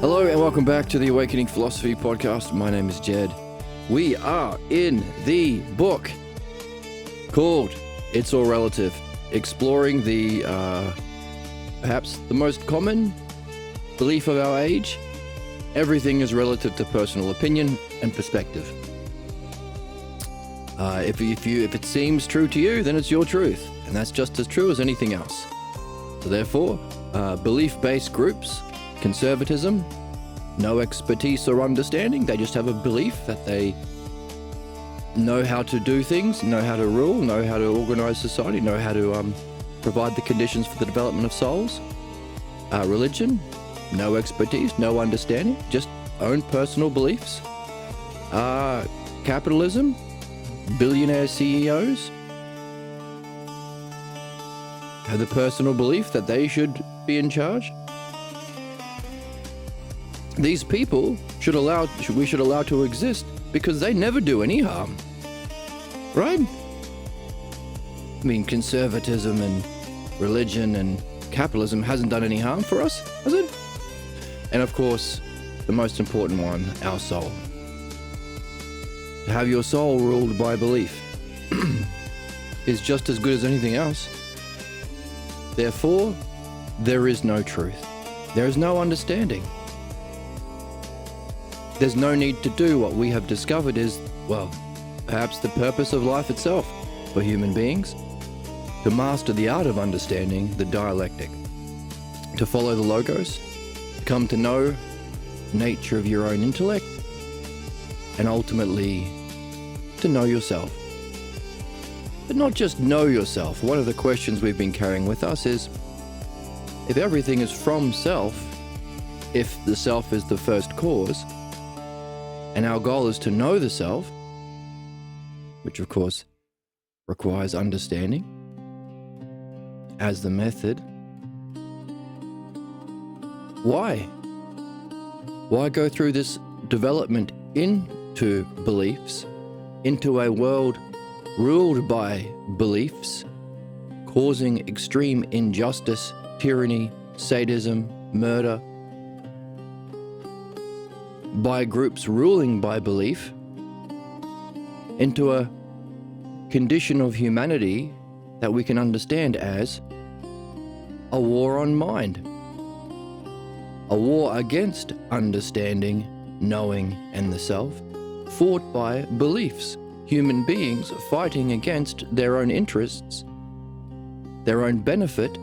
Hello and welcome back to the Awakening Philosophy Podcast. My name is Jed. We are in the book called It's All Relative, exploring the perhaps the most common belief of our age. Everything is relative to personal opinion and perspective. If it seems true to you, then it's your truth, and that's just as true as anything else. So therefore, belief-based groups, conservatism, no expertise or understanding. They just have a belief that they know how to do things, know how to rule, know how to organize society, know how to provide the conditions for the development of souls. Religion, no expertise, no understanding, just own personal beliefs. Capitalism, billionaire CEOs have the personal belief that they should be in charge. These people we should allow to exist because they never do any harm, right? I mean, conservatism and religion and capitalism hasn't done any harm for us, has it? And of course, the most important one, our soul. To have your soul ruled by belief is just as good as anything else. Therefore, there is no truth. There is no understanding. There's no need to do what we have discovered is, well, perhaps the purpose of life itself for human beings, to master the art of understanding the dialectic, to follow the logos, to come to know the nature of your own intellect, and ultimately to know yourself. But not just know yourself. One of the questions we've been carrying with us is, if everything is from self, if the self is the first cause, and our goal is to know the self, which of course requires understanding as the method, why? Why go through this development into beliefs, into a world ruled by beliefs, causing extreme injustice, tyranny, sadism, murder, by groups ruling by belief, into a condition of humanity that we can understand as a war on mind, a war against understanding, knowing, and the self, fought by beliefs, human beings fighting against their own interests, their own benefit,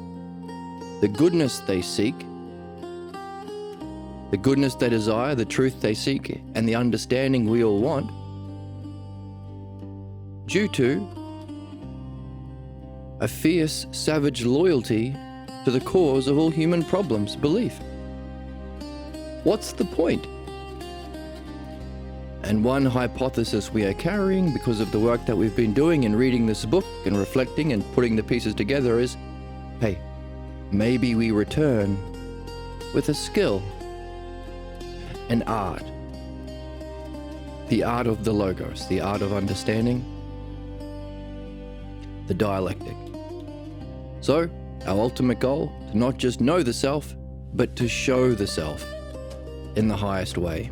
the goodness they seek, the goodness they desire, the truth they seek, and the understanding we all want, due to a fierce, savage loyalty to the cause of all human problems, belief. What's the point? And one hypothesis we are carrying because of the work that we've been doing in reading this book and reflecting and putting the pieces together is, hey, maybe we return with a skill, an art, the art of the logos, the art of understanding, the dialectic. So, our ultimate goal, to not just know the self, but to show the self in the highest way.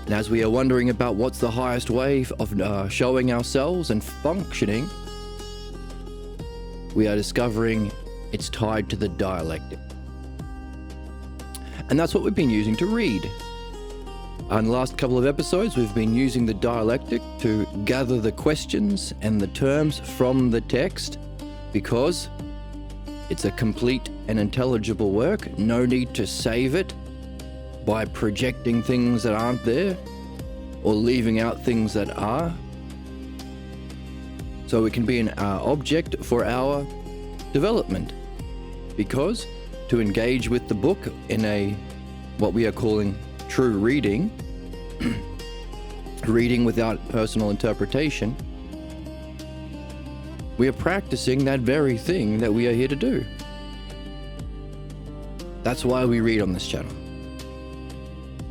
And as we are wondering about what's the highest way of showing ourselves and functioning, we are discovering it's tied to the dialectic. And that's what we've been using to read. In the last couple of episodes, we've been using the dialectic to gather the questions and the terms from the text, because it's a complete and intelligible work. No need to save it by projecting things that aren't there or leaving out things that are. So it can be an object for our development, because to engage with the book in a what we are calling true reading, reading without personal interpretation, we are practicing that very thing that we are here to do. That's why we read on this channel.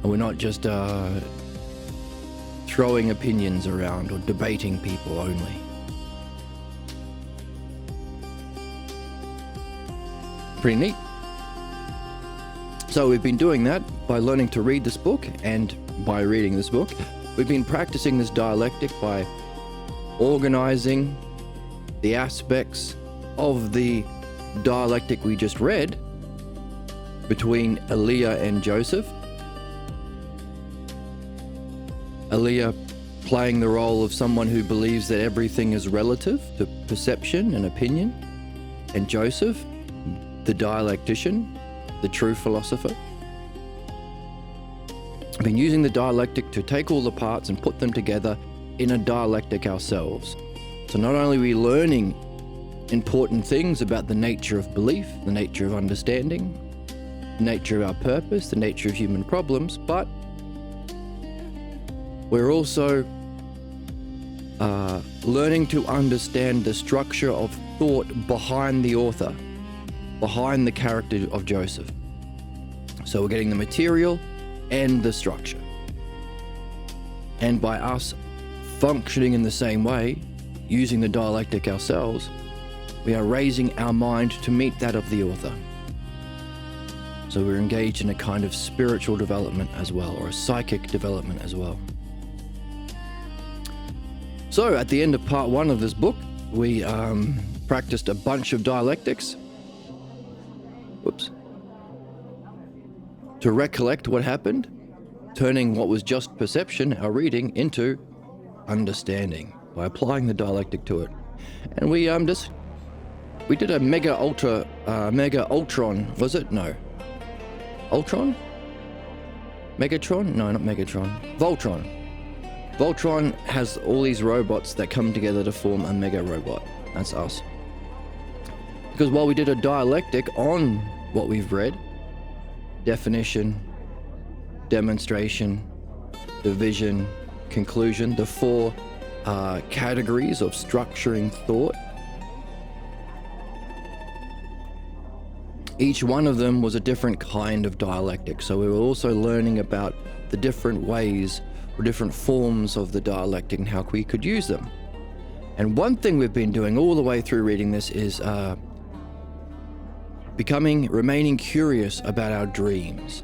And we're not just throwing opinions around or debating people only. Pretty neat. So we've been doing that by learning to read this book, and by reading this book, we've been practicing this dialectic by organizing the aspects of the dialectic we just read between Aaliyah and Joseph. Aaliyah playing the role of someone who believes that everything is relative to perception and opinion, and Joseph, the dialectician, the true philosopher. We've been using the dialectic to take all the parts and put them together in a dialectic ourselves. So not only are we learning important things about the nature of belief, the nature of understanding, the nature of our purpose, the nature of human problems, but we're also learning to understand the structure of thought behind the author, behind the character of Joseph. So we're getting the material and the structure. And by us functioning in the same way, using the dialectic ourselves, we are raising our mind to meet that of the author. So we're engaged in a kind of spiritual development as well, or a psychic development as well. So at the end of part 1 of this book, we practiced a bunch of dialectics. To recollect what happened, turning what was just perception, our reading, into understanding by applying the dialectic to it. And we did a mega ultron, was it? No. Ultron? Megatron? No, not Megatron. Voltron. Voltron has all these robots that come together to form a mega robot. That's us. Because while we did a dialectic on what we've read, definition, demonstration, division, conclusion, the 4 categories of structuring thought, each one of them was a different kind of dialectic. So we were also learning about the different ways or different forms of the dialectic and how we could use them. And one thing we've been doing all the way through reading this is remaining curious about our dreams.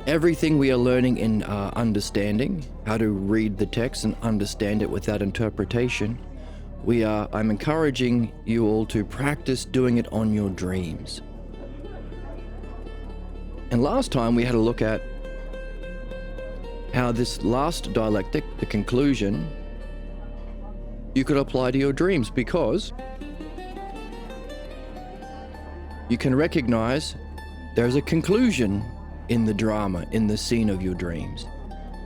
Everything we are learning in understanding, how to read the text and understand it without interpretation, I'm encouraging you all to practice doing it on your dreams. And last time we had a look at how this last dialectic, the conclusion, you could apply to your dreams, because you can recognize there's a conclusion in the drama, in the scene of your dreams.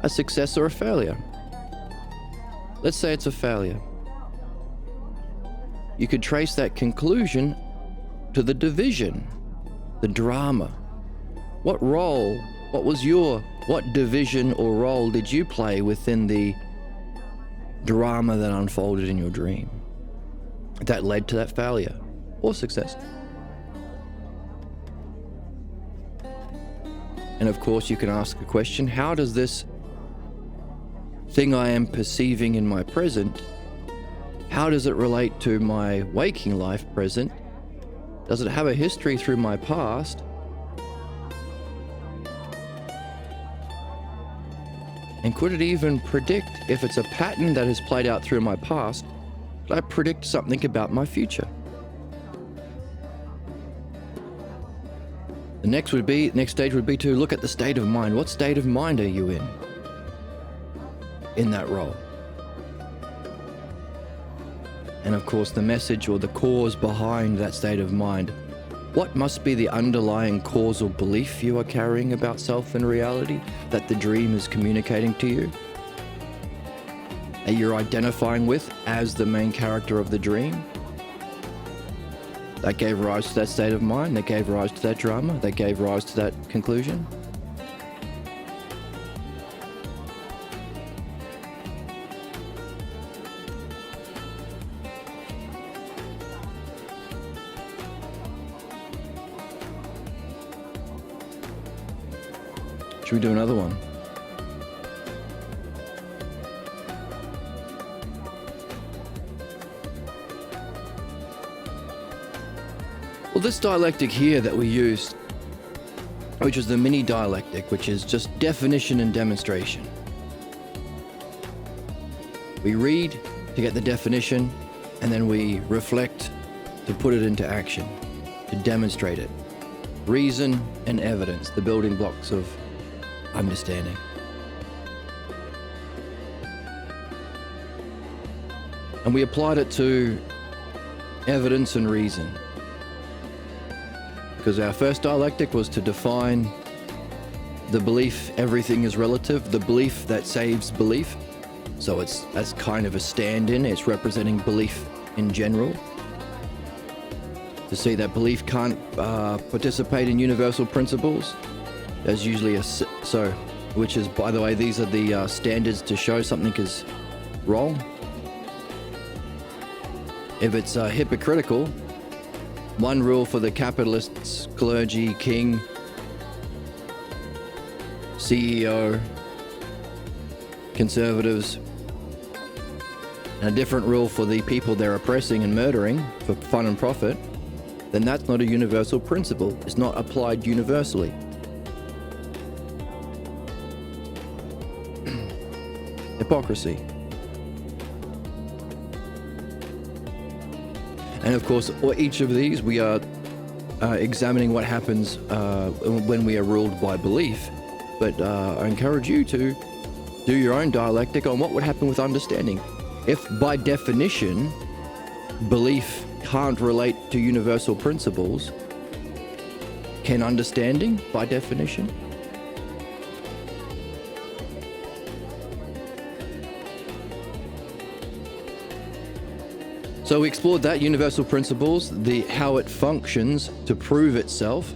A success or a failure. Let's say it's a failure. You could trace that conclusion to the division, the drama. What division or role did you play within the drama that unfolded in your dream that led to that failure or success? And of course, you can ask the question, how does this thing I am perceiving in my present, how does it relate to my waking life present? Does it have a history through my past? And could it even predict, if it's a pattern that has played out through my past, could I predict something about my future? The next stage would be to look at the state of mind. What state of mind are you in that role? And of course, the message or the cause behind that state of mind. What must be the underlying causal belief you are carrying about self and reality that the dream is communicating to you? That you're identifying with as the main character of the dream? That gave rise to that state of mind, that gave rise to that drama, that gave rise to that conclusion. Should we do another one? Well, this dialectic here that we used which is the mini dialectic, which is just definition and demonstration. We read to get the definition, and then we reflect to put it into action, to demonstrate it. Reason and evidence, the building blocks of understanding. And we applied it to evidence and reason. Because our first dialectic was to define the belief everything is relative, the belief that saves belief. So that's kind of a stand-in, it's representing belief in general. To see that belief can't participate in universal principles, there's usually which is, by the way, these are the standards to show something is wrong. If it's hypocritical, one rule for the capitalists, clergy, king, CEO, conservatives, and a different rule for the people they're oppressing and murdering for fun and profit, then that's not a universal principle. It's not applied universally. Hypocrisy. And of course, each of these we are examining what happens when we are ruled by belief. But I encourage you to do your own dialectic on what would happen with understanding. If by definition, belief can't relate to universal principles, can understanding by definition? So we explored that, universal principles, how it functions to prove itself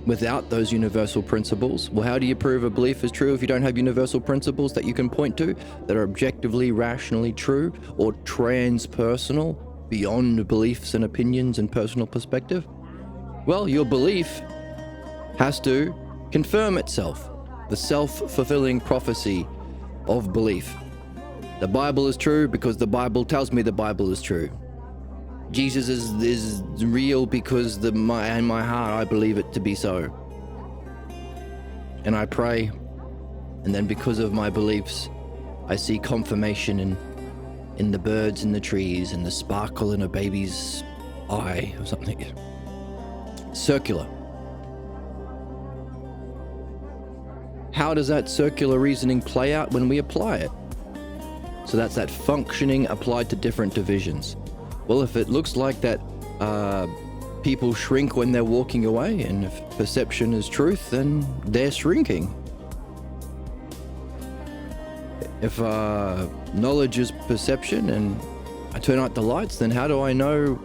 without those universal principles. Well, how do you prove a belief is true if you don't have universal principles that you can point to that are objectively, rationally true or transpersonal, beyond beliefs and opinions and personal perspective? Well, your belief has to confirm itself, the self-fulfilling prophecy of belief. The Bible is true because the Bible tells me the Bible is true. Jesus is real because in my heart I believe it to be so. And I pray, and then because of my beliefs, I see confirmation in the birds in the trees and the sparkle in a baby's eye or something. Circular. How does that circular reasoning play out when we apply it? So that's that functioning applied to different divisions. Well, if it looks like that people shrink when they're walking away, and if perception is truth, then they're shrinking. If knowledge is perception and I turn out the lights, then how do I know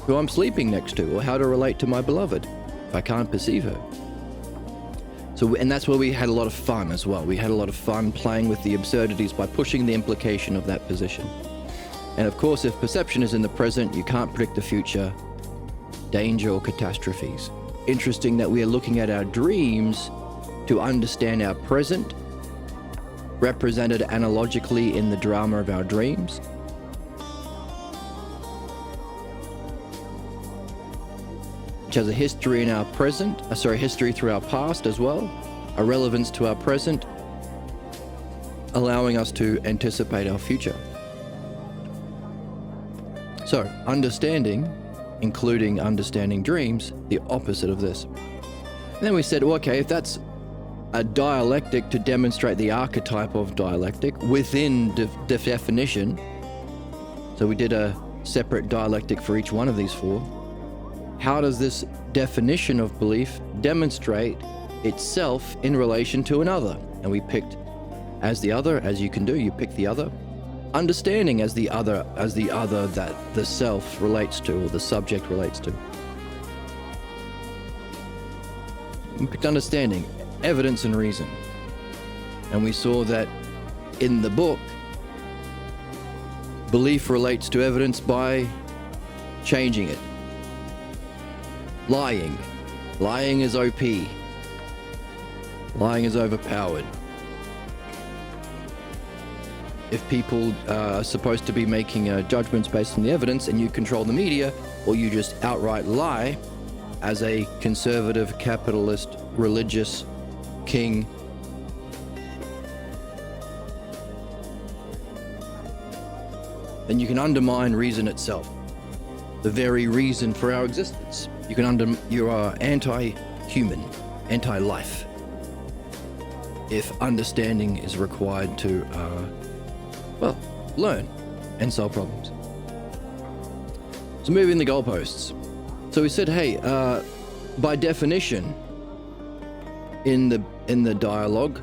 who I'm sleeping next to or how to relate to my beloved if I can't perceive her? So, and that's where we had a lot of fun as well. We had a lot of fun playing with the absurdities by pushing the implication of that position. And of course, if perception is in the present, you can't predict the future, danger or catastrophes. Interesting that we are looking at our dreams to understand our present, represented analogically in the drama of our dreams. Which has a history in our present, history through our past as well, a relevance to our present, allowing us to anticipate our future. So, understanding, including understanding dreams, the opposite of this. And then we said, well, okay, if that's a dialectic to demonstrate the archetype of dialectic within definition, so we did a separate dialectic for each one of these four, how does this definition of belief demonstrate itself in relation to another? And we picked as the other, as you can do, you pick the other. Understanding as the other that the self relates to or the subject relates to. We picked understanding, evidence and reason. And we saw that in the book, belief relates to evidence by changing it. Lying. Lying is OP. Lying is overpowered. If people are supposed to be making judgments based on the evidence and you control the media, or you just outright lie, as a conservative, capitalist, religious king, then you can undermine reason itself, the very reason for our existence. You are anti-human, anti-life, if understanding is required to, learn and solve problems. So moving the goalposts. So we said, hey, by definition, in the dialogue,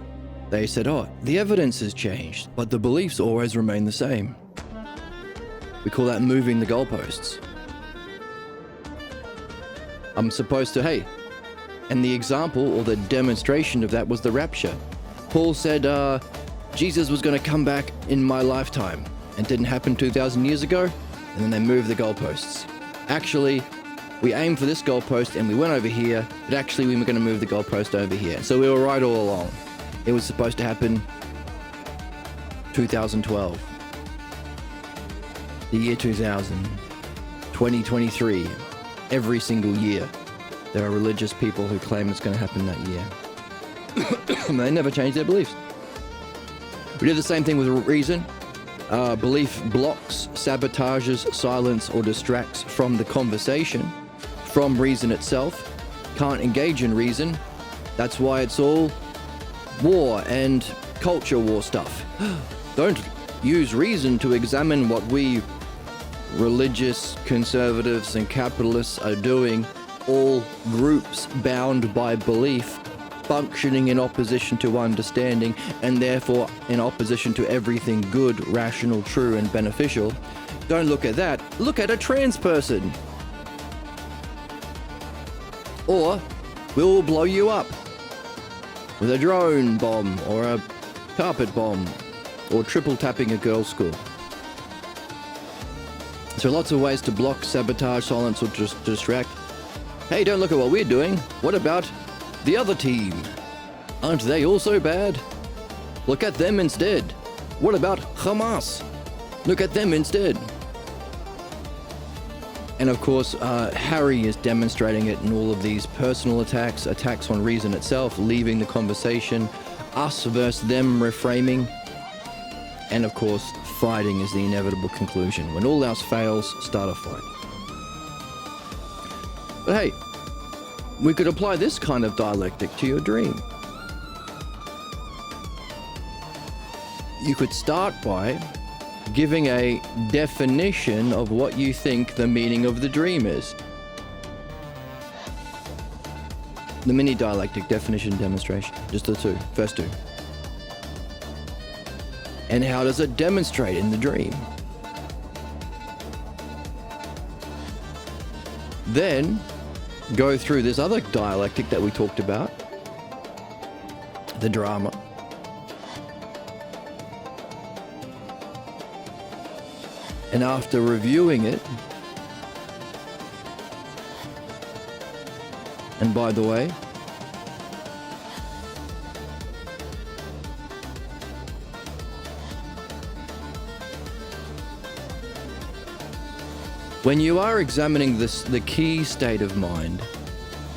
they said, oh, the evidence has changed, but the beliefs always remain the same. We call that moving the goalposts. I'm supposed to, hey, and the example or the demonstration of that was the rapture. Paul said Jesus was going to come back in my lifetime. It didn't happen 2,000 years ago, and then they moved the goalposts. Actually, we aimed for this goalpost and we went over here, but actually we were going to move the goalpost over here. So we were right all along. It was supposed to happen 2012. The year 2000, 2023, every single year, there are religious people who claim it's going to happen that year. They never change their beliefs. We do the same thing with reason. Belief blocks, sabotages, silence, or distracts from the conversation, from reason itself. Can't engage in reason. That's why it's all war and culture war stuff. Don't use reason to examine what we religious conservatives and capitalists are doing, all groups bound by belief, functioning in opposition to understanding, and therefore in opposition to everything good, rational, true, and beneficial. Don't look at that. Look at a trans person. Or we'll blow you up with a drone bomb or a carpet bomb or triple tapping a girls' school. So lots of ways to block, sabotage, silence, or just distract. Hey, don't look at what we're doing. What about the other team? Aren't they also bad? Look at them instead. What about Hamas? Look at them instead. And of course, Harry is demonstrating it in all of these personal attacks, attacks on reason itself, leaving the conversation, us versus them reframing. And of course, fighting is the inevitable conclusion. When all else fails, start a fight. But hey, we could apply this kind of dialectic to your dream. You could start by giving a definition of what you think the meaning of the dream is. The mini dialectic, definition, demonstration, just the two, first two. And how does it demonstrate in the dream? Then go through this other dialectic that we talked about, the drama. And after reviewing it, and by the way, when you are examining the key state of mind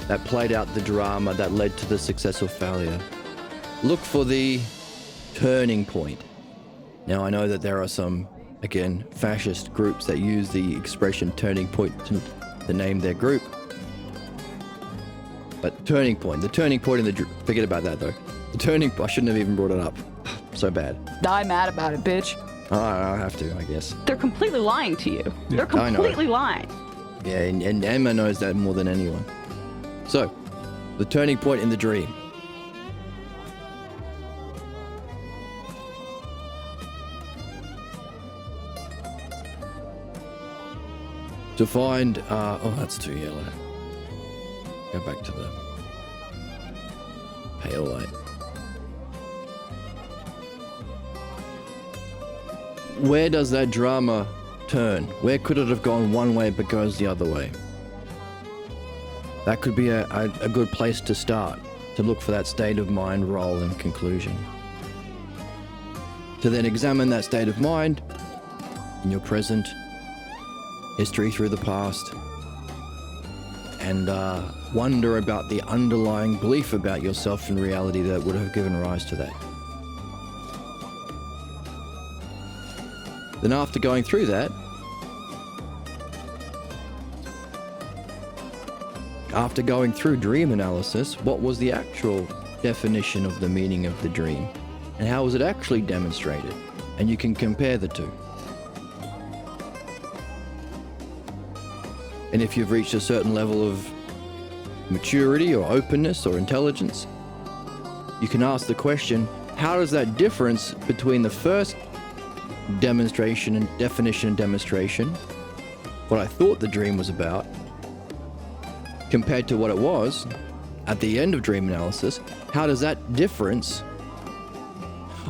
that played out the drama that led to the success or failure, look for the turning point. Now, I know that there are some, again, fascist groups that use the expression turning point to name their group. But turning point, the turning point in the... Forget about that, though. The turning... I shouldn't have even brought it up. So bad. Die mad about it, bitch. I'll have to, I guess. They're completely lying to you. They're completely lying. Yeah, and Emma knows that more than anyone. So, the turning point in the dream. To find... oh, that's too yellow. Go back to the pale light. Where does that drama turn? Where could it have gone one way but goes the other way? That could be a good place to start, to look for that state of mind, role, and conclusion. To then examine that state of mind in your present, history through the past, and wonder about the underlying belief about yourself and reality that would have given rise to that. Then after going through that, after going through dream analysis, what was the actual definition of the meaning of the dream? And how was it actually demonstrated? And you can compare the two. And if you've reached a certain level of maturity or openness or intelligence, you can ask the question, how does that difference between the first demonstration and definition and demonstration, what I thought the dream was about, compared to what it was at the end of dream analysis, how does that difference,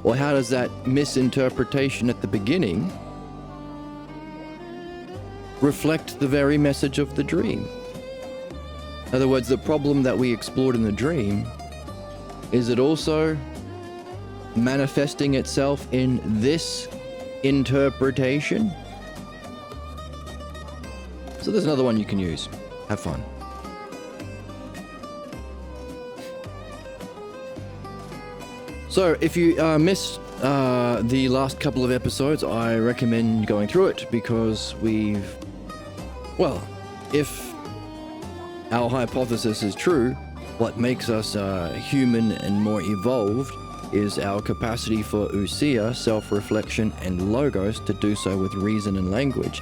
or how does that misinterpretation at the beginning reflect the very message of the dream? In other words, the problem that we explored in the dream, is it also manifesting itself in this interpretation? So there's another one you can use. Have fun. So if you missed the last couple of episodes, I recommend going through it, because if our hypothesis is true, what makes us human and more evolved is our capacity for ousia, self-reflection, and logos to do so with reason and language.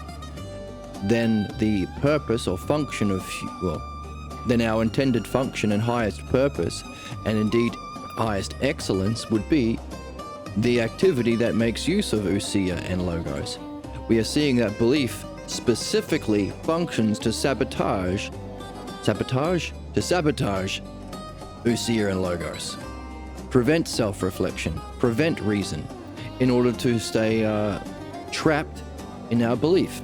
Then the purpose or function of, then our intended function and highest purpose, and indeed highest excellence, would be the activity that makes use of ousia and logos. We are seeing that belief specifically functions to sabotage ousia and logos, prevent self-reflection, prevent reason, in order to stay trapped in our belief,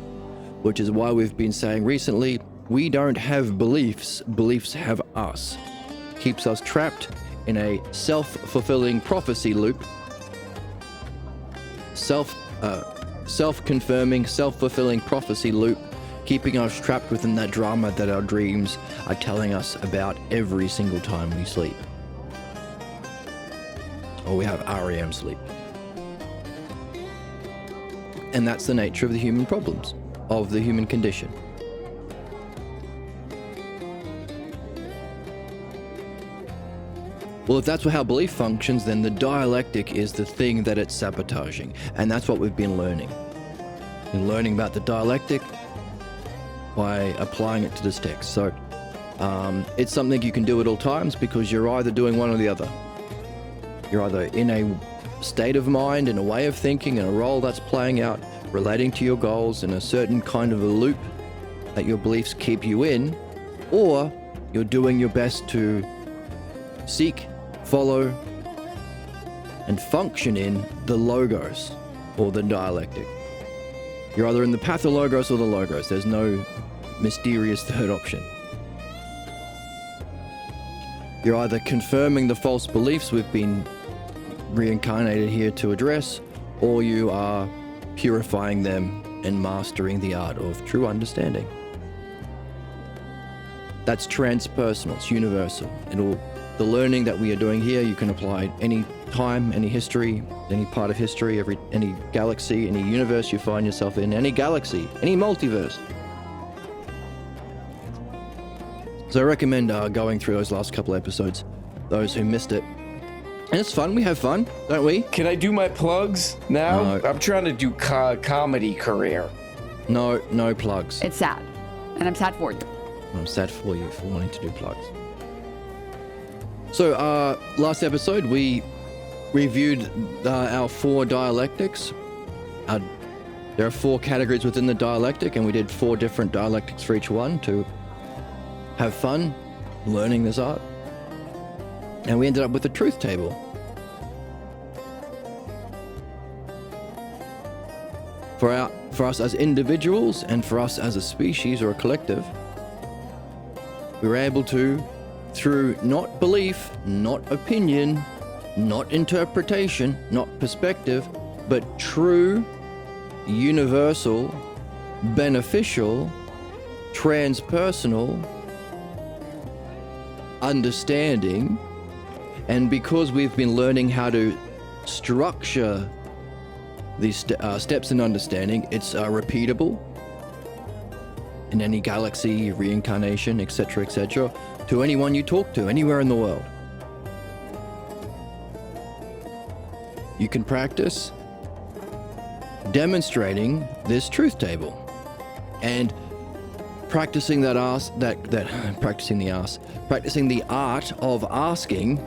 which is why we've been saying recently, we don't have beliefs, beliefs have us. Keeps us trapped in a self-fulfilling prophecy loop, self-confirming, self-fulfilling prophecy loop, keeping us trapped within that drama that our dreams are telling us about every single time we sleep. Or we have REM sleep. And that's the nature of the human problems, of the human condition. Well, if that's how belief functions, then the dialectic is the thing that it's sabotaging. And that's what we've been learning. We're learning about the dialectic by applying it to this text. So it's something you can do at all times, because you're either doing one or the other. You're either in a state of mind, in a way of thinking, in a role that's playing out, relating to your goals in a certain kind of a loop that your beliefs keep you in, or you're doing your best to seek, follow, and function in the logos, or the dialectic. You're either in the pathologos or the logos. There's no mysterious third option. You're either confirming the false beliefs we've been reincarnated here to address, or you are purifying them and mastering the art of true understanding. That's transpersonal, it's universal. The learning that we are doing here, you can apply any time, any history, any part of history, any galaxy, any universe you find yourself in, any galaxy, any multiverse. So I recommend going through those last couple episodes, those who missed it. And it's fun, we have fun, don't we? Can I do my plugs now? No. I'm trying to do comedy career. No plugs. It's sad. And I'm sad for you. I'm sad for you for wanting to do plugs. So, last episode we reviewed our 4 dialectics. There are 4 categories within the dialectic, and we did 4 different dialectics for each one to have fun learning this art. And we ended up with the truth table. For us as individuals, and for us as a species or a collective, we were able to, through not belief, not opinion, not interpretation, not perspective, but true, universal, beneficial, transpersonal, understanding, and because we've been learning how to structure these steps in understanding, it's repeatable in any galaxy, reincarnation, etc., etc., to anyone you talk to, anywhere in the world. You can practice demonstrating this truth table and practicing the art of asking.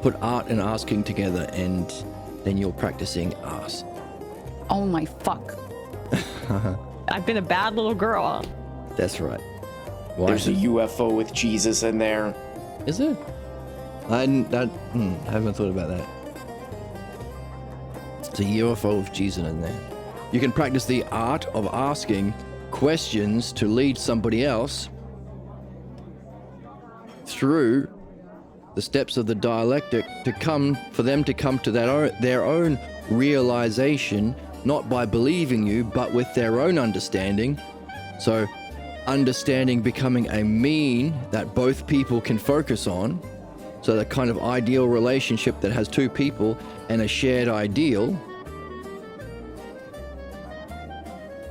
Put art and asking together, and then you're practicing ask. Oh my fuck. I've been a bad little girl. That's right. Why? There's a UFO with Jesus in there. Is it? I haven't thought about that. It's a UFO of Jesus in there. You can practice the art of asking questions to lead somebody else through the steps of the dialectic for them to come to their own realization, not by believing you, but with their own understanding. So understanding becoming a mean that both people can focus on. So the kind of ideal relationship that has two people and a shared ideal.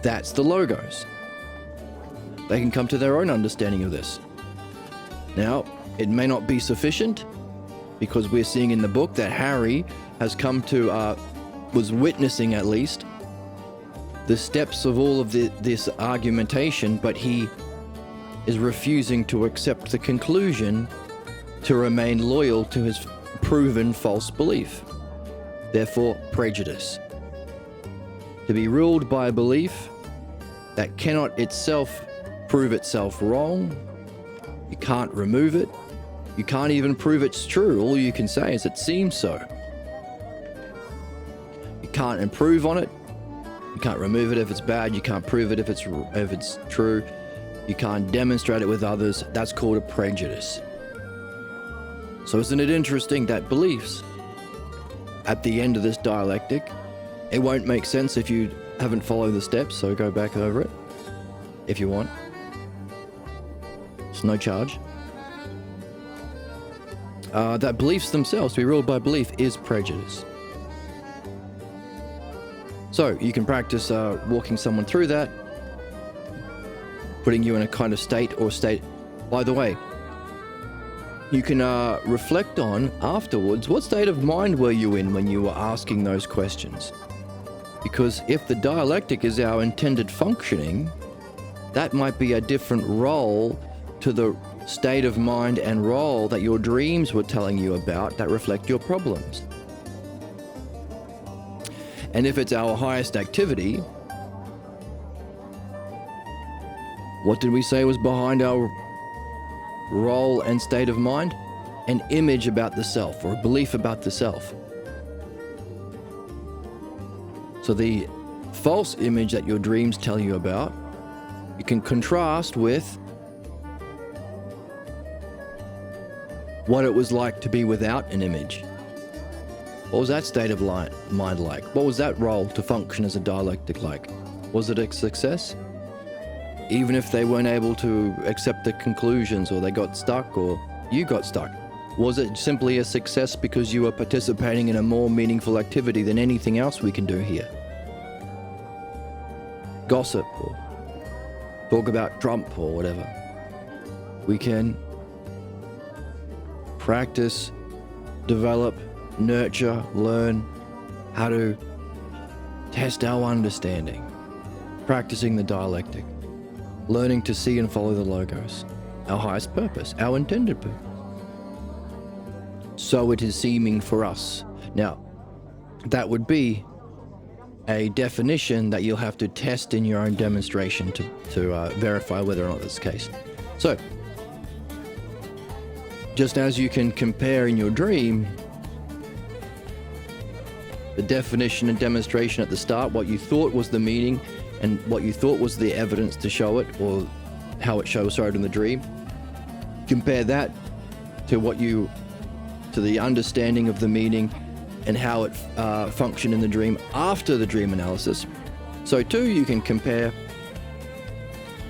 That's the logos. They can come to their own understanding of this. Now, it may not be sufficient, because we're seeing in the book that Harry has come to, was witnessing at least, the steps of all of this argumentation, but he is refusing to accept the conclusion to remain loyal to his proven false belief. Therefore, prejudice. To be ruled by a belief that cannot itself prove itself wrong, you can't remove it. You can't even prove it's true. All you can say is it seems so. You can't improve on it. You can't remove it if it's bad. You can't prove it if it's true. You can't demonstrate it with others. That's called a prejudice. So isn't it interesting that beliefs, at the end of this dialectic, it won't make sense if you haven't followed the steps, so go back over it if you want. It's no charge. That beliefs themselves, to be ruled by belief, is prejudice. So you can practice walking someone through that, putting you in a kind of state. By the way, you can reflect on afterwards, what state of mind were you in when you were asking those questions? Because if the dialectic is our intended functioning, that might be a different role to the state of mind and role that your dreams were telling you about that reflect your problems. And if it's our highest activity, what did we say was behind our role and state of mind? An image about the self, or a belief about the self. So the false image that your dreams tell you about, you can contrast with what it was like to be without an image. What was that state of mind like? What was that role to function as a dialectic like? Was it a success? Even if they weren't able to accept the conclusions, or they got stuck, or you got stuck, was it simply a success because you were participating in a more meaningful activity than anything else we can do here? Gossip, or talk about Trump, or whatever. We can practice, develop, nurture, learn how to test our understanding, practicing the dialectic, learning to see and follow the logos, our highest purpose, our intended purpose. So it is seeming for us. Now, that would be a definition that you'll have to test in your own demonstration to verify whether or not that's the case. So, just as you can compare in your dream the definition and demonstration at the start, what you thought was the meaning and what you thought was the evidence to show it, or how it shows in the dream, compare that to the understanding of the meaning and how it functioned in the dream after the dream analysis. So too, you can compare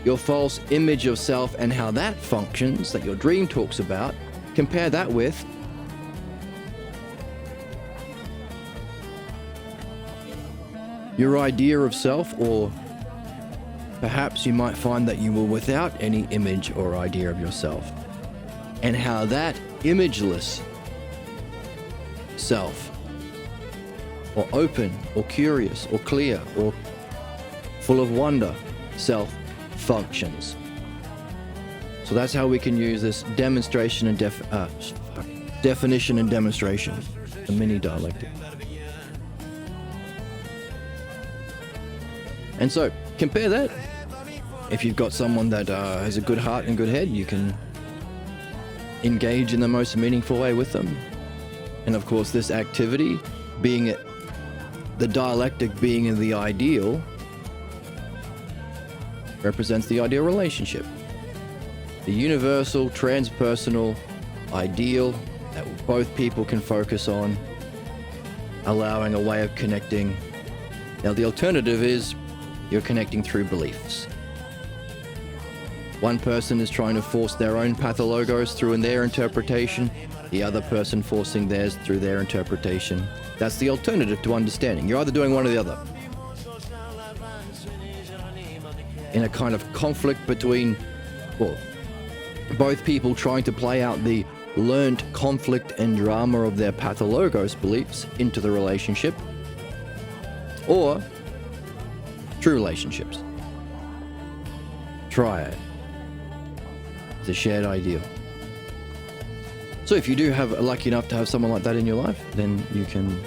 your false image of self and how that functions, that your dream talks about, compare that with your idea of self, or perhaps you might find that you were without any image or idea of yourself, and how that imageless self, or open, or curious, or clear, or full of wonder self functions. So that's how we can use this demonstration and definition and demonstration, the mini dialectic. And so compare that. If you've got someone that has a good heart and good head, you can engage in the most meaningful way with them. And of course, this activity, being the dialectic being in the ideal, represents the ideal relationship. The universal, transpersonal ideal that both people can focus on, allowing a way of connecting. Now, the alternative is you're connecting through beliefs. One person is trying to force their own pathologos through in their interpretation, the other person forcing theirs through their interpretation. That's the alternative to understanding. You're either doing one or the other. In a kind of conflict between, well, both people trying to play out the learned conflict and drama of their pathologos beliefs into the relationship, or true relationships. Triad. The shared ideal. So if you do have lucky enough to have someone like that in your life, then you can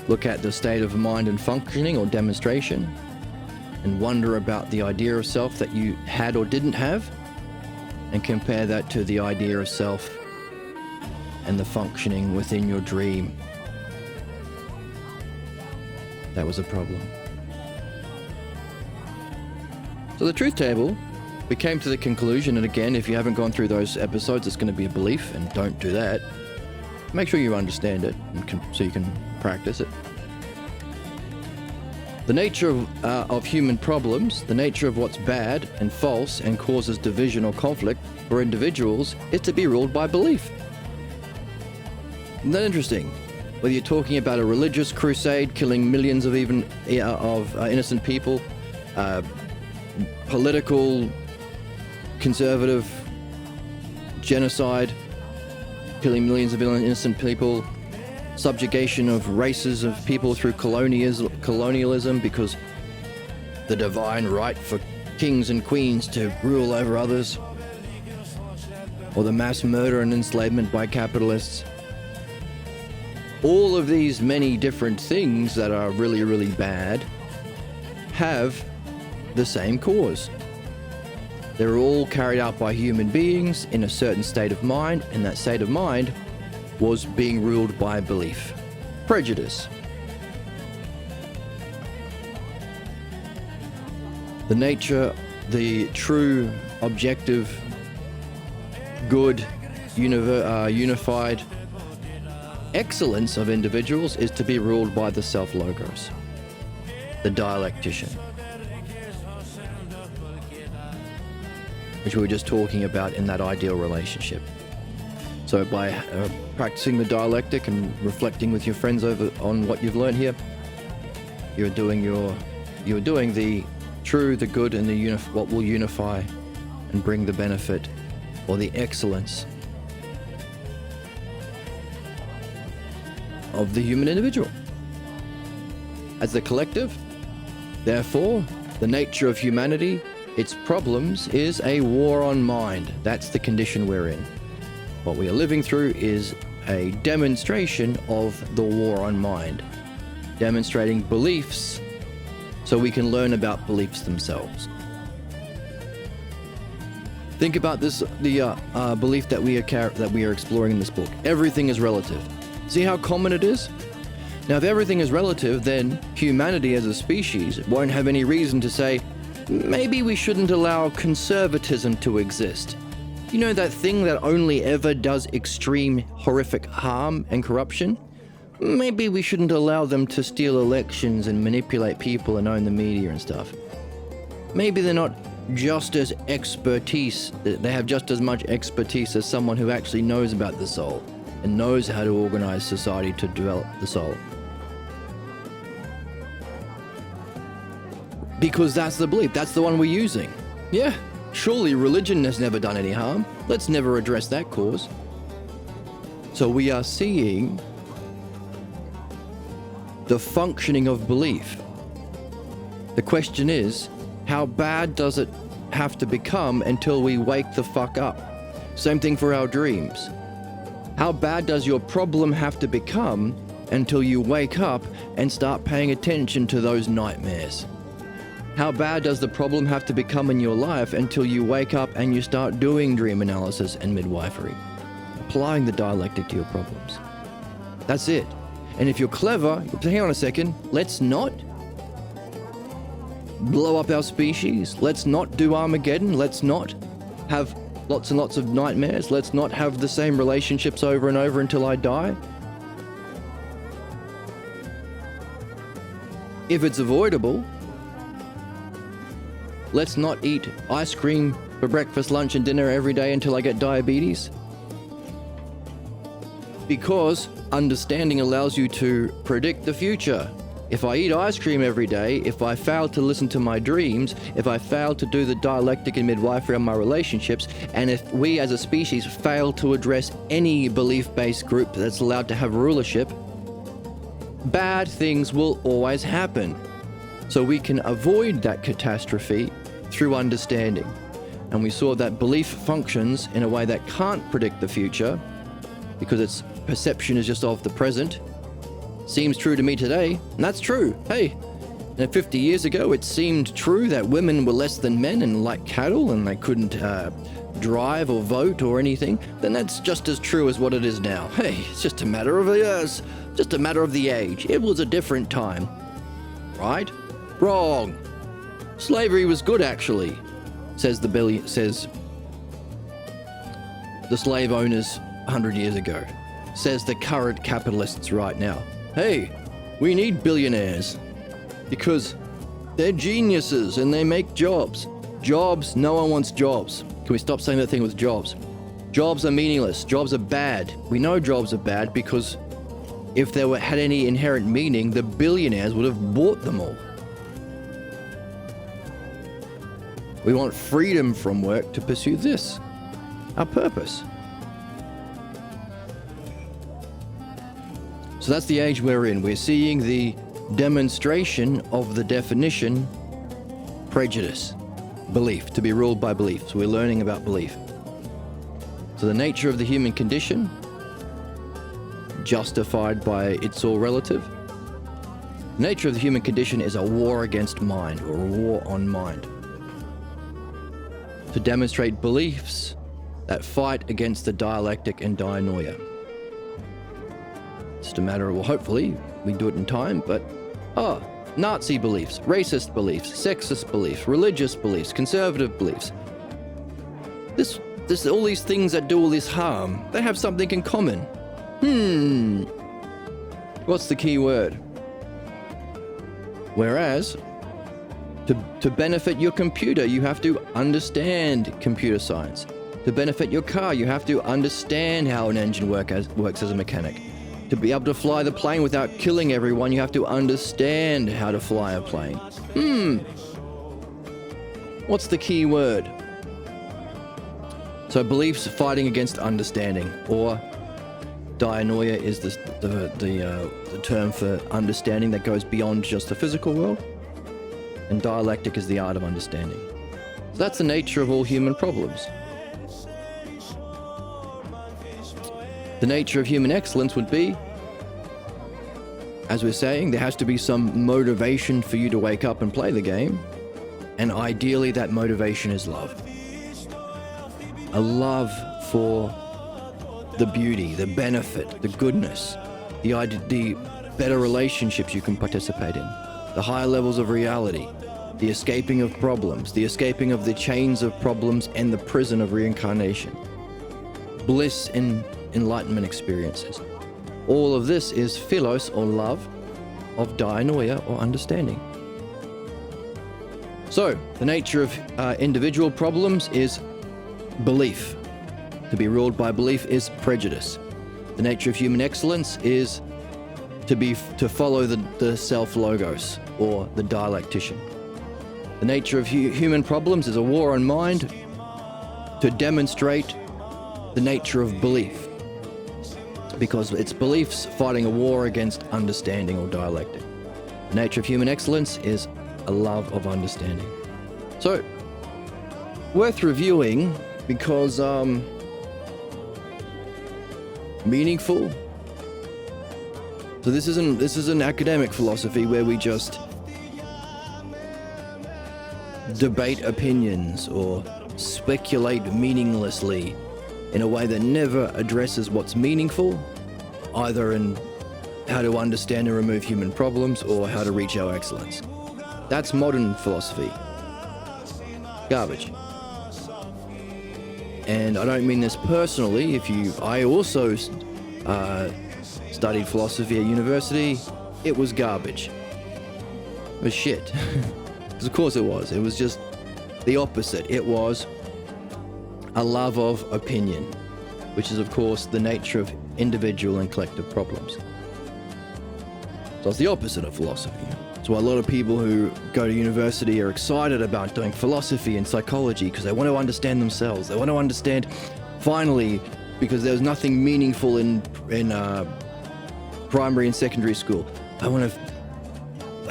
look at the state of mind and functioning or demonstration and wonder about the idea of self that you had or didn't have, and compare that to the idea of self and the functioning within your dream. That was a problem. So the truth table, we came to the conclusion, and again, if you haven't gone through those episodes, it's going to be a belief, and don't do that. Make sure you understand it so you can practice it. The nature of human problems, the nature of what's bad and false and causes division or conflict for individuals, is to be ruled by belief. Isn't that interesting? Whether you're talking about a religious crusade killing millions of innocent people, political, conservative genocide, killing millions of innocent people, subjugation of races of people through colonialism because the divine right for kings and queens to rule over others, or the mass murder and enslavement by capitalists. All of these many different things that are really, really bad have the same cause. They're all carried out by human beings in a certain state of mind, and that state of mind was being ruled by belief. Prejudice. The nature, the true, objective, good, unified excellence of individuals is to be ruled by the self-logos, the dialectician, which we were just talking about in that ideal relationship. So by practicing the dialectic and reflecting with your friends on what you've learned here, you're doing the true, the good, and what will unify and bring the benefit or the excellence of the human individual. As the collective, therefore, the nature of humanity, its problems, is a war on mind. That's the condition we're in. What we are living through is a demonstration of the war on mind, demonstrating beliefs so we can learn about beliefs themselves. Think about this, the belief that we are exploring in this book. Everything is relative. See how common it is? Now, if everything is relative, then humanity as a species won't have any reason to say, maybe we shouldn't allow conservatism to exist. You know, that thing that only ever does extreme, horrific harm and corruption? maybe we shouldn't allow them to steal elections and manipulate people and own the media and stuff. Maybe they're not just as expertise, they have just as much expertise as someone who actually knows about the soul and knows how to organize society to develop the soul. Because that's the belief, that's the one we're using. Yeah, surely religion has never done any harm. Let's never address that cause. So we are seeing the functioning of belief. The question is, how bad does it have to become until we wake the fuck up? Same thing for our dreams. How bad does your problem have to become until you wake up and start paying attention to those nightmares? How bad does the problem have to become in your life until you wake up and you start doing dream analysis and midwifery? Applying the dialectic to your problems. That's it. And if you're clever, hang on a second, let's not blow up our species. Let's not do Armageddon. Let's not have lots and lots of nightmares. Let's not have the same relationships over and over until I die. If it's avoidable, let's not eat ice cream for breakfast, lunch, and dinner every day until I get diabetes. Because understanding allows you to predict the future. If I eat ice cream every day, if I fail to listen to my dreams, if I fail to do the dialectic and midwifery on my relationships, and if we as a species fail to address any belief-based group that's allowed to have rulership, bad things will always happen. So we can avoid that catastrophe through understanding. And we saw that belief functions in a way that can't predict the future because its perception is just of the present. Seems true to me today, and that's true. Hey, 50 years ago it seemed true that women were less than men and like cattle and they couldn't drive or vote or anything. Then that's just as true as what it is now. Hey, it's just a matter of years, just a matter of the age. It was a different time. Right? Wrong. Slavery was good, actually, says the slave owners 100 years ago. Says the current capitalists right now. Hey, we need billionaires because they're geniuses and they make jobs. Jobs, no one wants jobs. Can we stop saying that thing with jobs? Jobs are meaningless. Jobs are bad. We know jobs are bad because if they had any inherent meaning, the billionaires would have bought them all. We want freedom from work to pursue this, our purpose. So that's the age we're in. We're seeing the demonstration of the definition prejudice, belief, to be ruled by belief. So we're learning about belief. So the nature of the human condition, justified by it's all relative. The nature of the human condition is a war against mind, or a war on mind. To demonstrate beliefs that fight against the dialectic and dianoia. Just a matter of, well, hopefully we do it in time, but Nazi beliefs, racist beliefs, sexist beliefs, religious beliefs, conservative beliefs. This all these things that do all this harm, they have something in common. What's the key word? Whereas, to benefit your computer, you have to understand computer science. To benefit your car, you have to understand how an engine works as a mechanic. To be able to fly the plane without killing everyone, you have to understand how to fly a plane. What's the key word? So beliefs fighting against understanding, or dianoia is the term for understanding that goes beyond just the physical world, and dialectic is the art of understanding. So that's the nature of all human problems. The nature of human excellence would be, as we're saying, there has to be some motivation for you to wake up and play the game, and ideally that motivation is love. A love for the beauty, the benefit, the goodness, the better relationships you can participate in, the higher levels of reality, the escaping of problems, the escaping of the chains of problems and the prison of reincarnation, bliss in enlightenment experiences. All of this is philos, or love, of dianoia, or understanding. So, the nature of individual problems is belief. To be ruled by belief is prejudice. The nature of human excellence is to follow the self-logos, or the dialectician. The nature of human problems is a war on mind to demonstrate the nature of belief, because it's beliefs fighting a war against understanding, or dialectic. The nature of human excellence is a love of understanding. So, worth reviewing because meaningful. So this isn't academic philosophy where we just debate opinions or speculate meaninglessly in a way that never addresses what's meaningful, either in how to understand and remove human problems or how to reach our excellence. That's modern philosophy. Garbage. And I don't mean this personally. I also studied philosophy at university. It was garbage. It was shit. Because of course it was. It was just the opposite. It was a love of opinion, which is of course the nature of individual and collective problems. So it's the opposite of philosophy. That's why a lot of people who go to university are excited about doing philosophy and psychology, because they want to understand themselves. They want to understand, finally, because there's nothing meaningful in primary and secondary school. I want to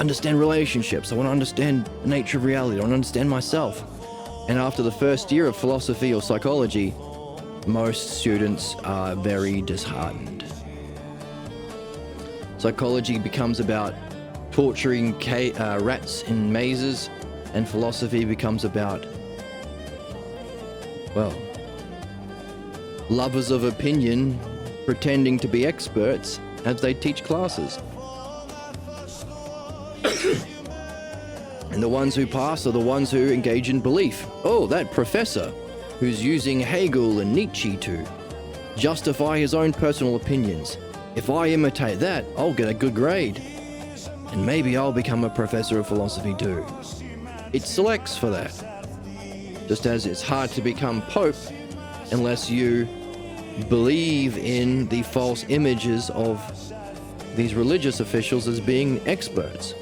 understand relationships. I want to understand the nature of reality. I want to understand myself. And after the first year of philosophy or psychology, most students are very disheartened. Psychology becomes about torturing rats in mazes, and philosophy becomes about, well, lovers of opinion pretending to be experts as they teach classes. And the ones who pass are the ones who engage in belief. Oh, that professor who's using Hegel and Nietzsche to justify his own personal opinions. If I imitate that, I'll get a good grade. And maybe I'll become a professor of philosophy too. It selects for that. Just as it's hard to become pope unless you believe in the false images of these religious officials as being experts.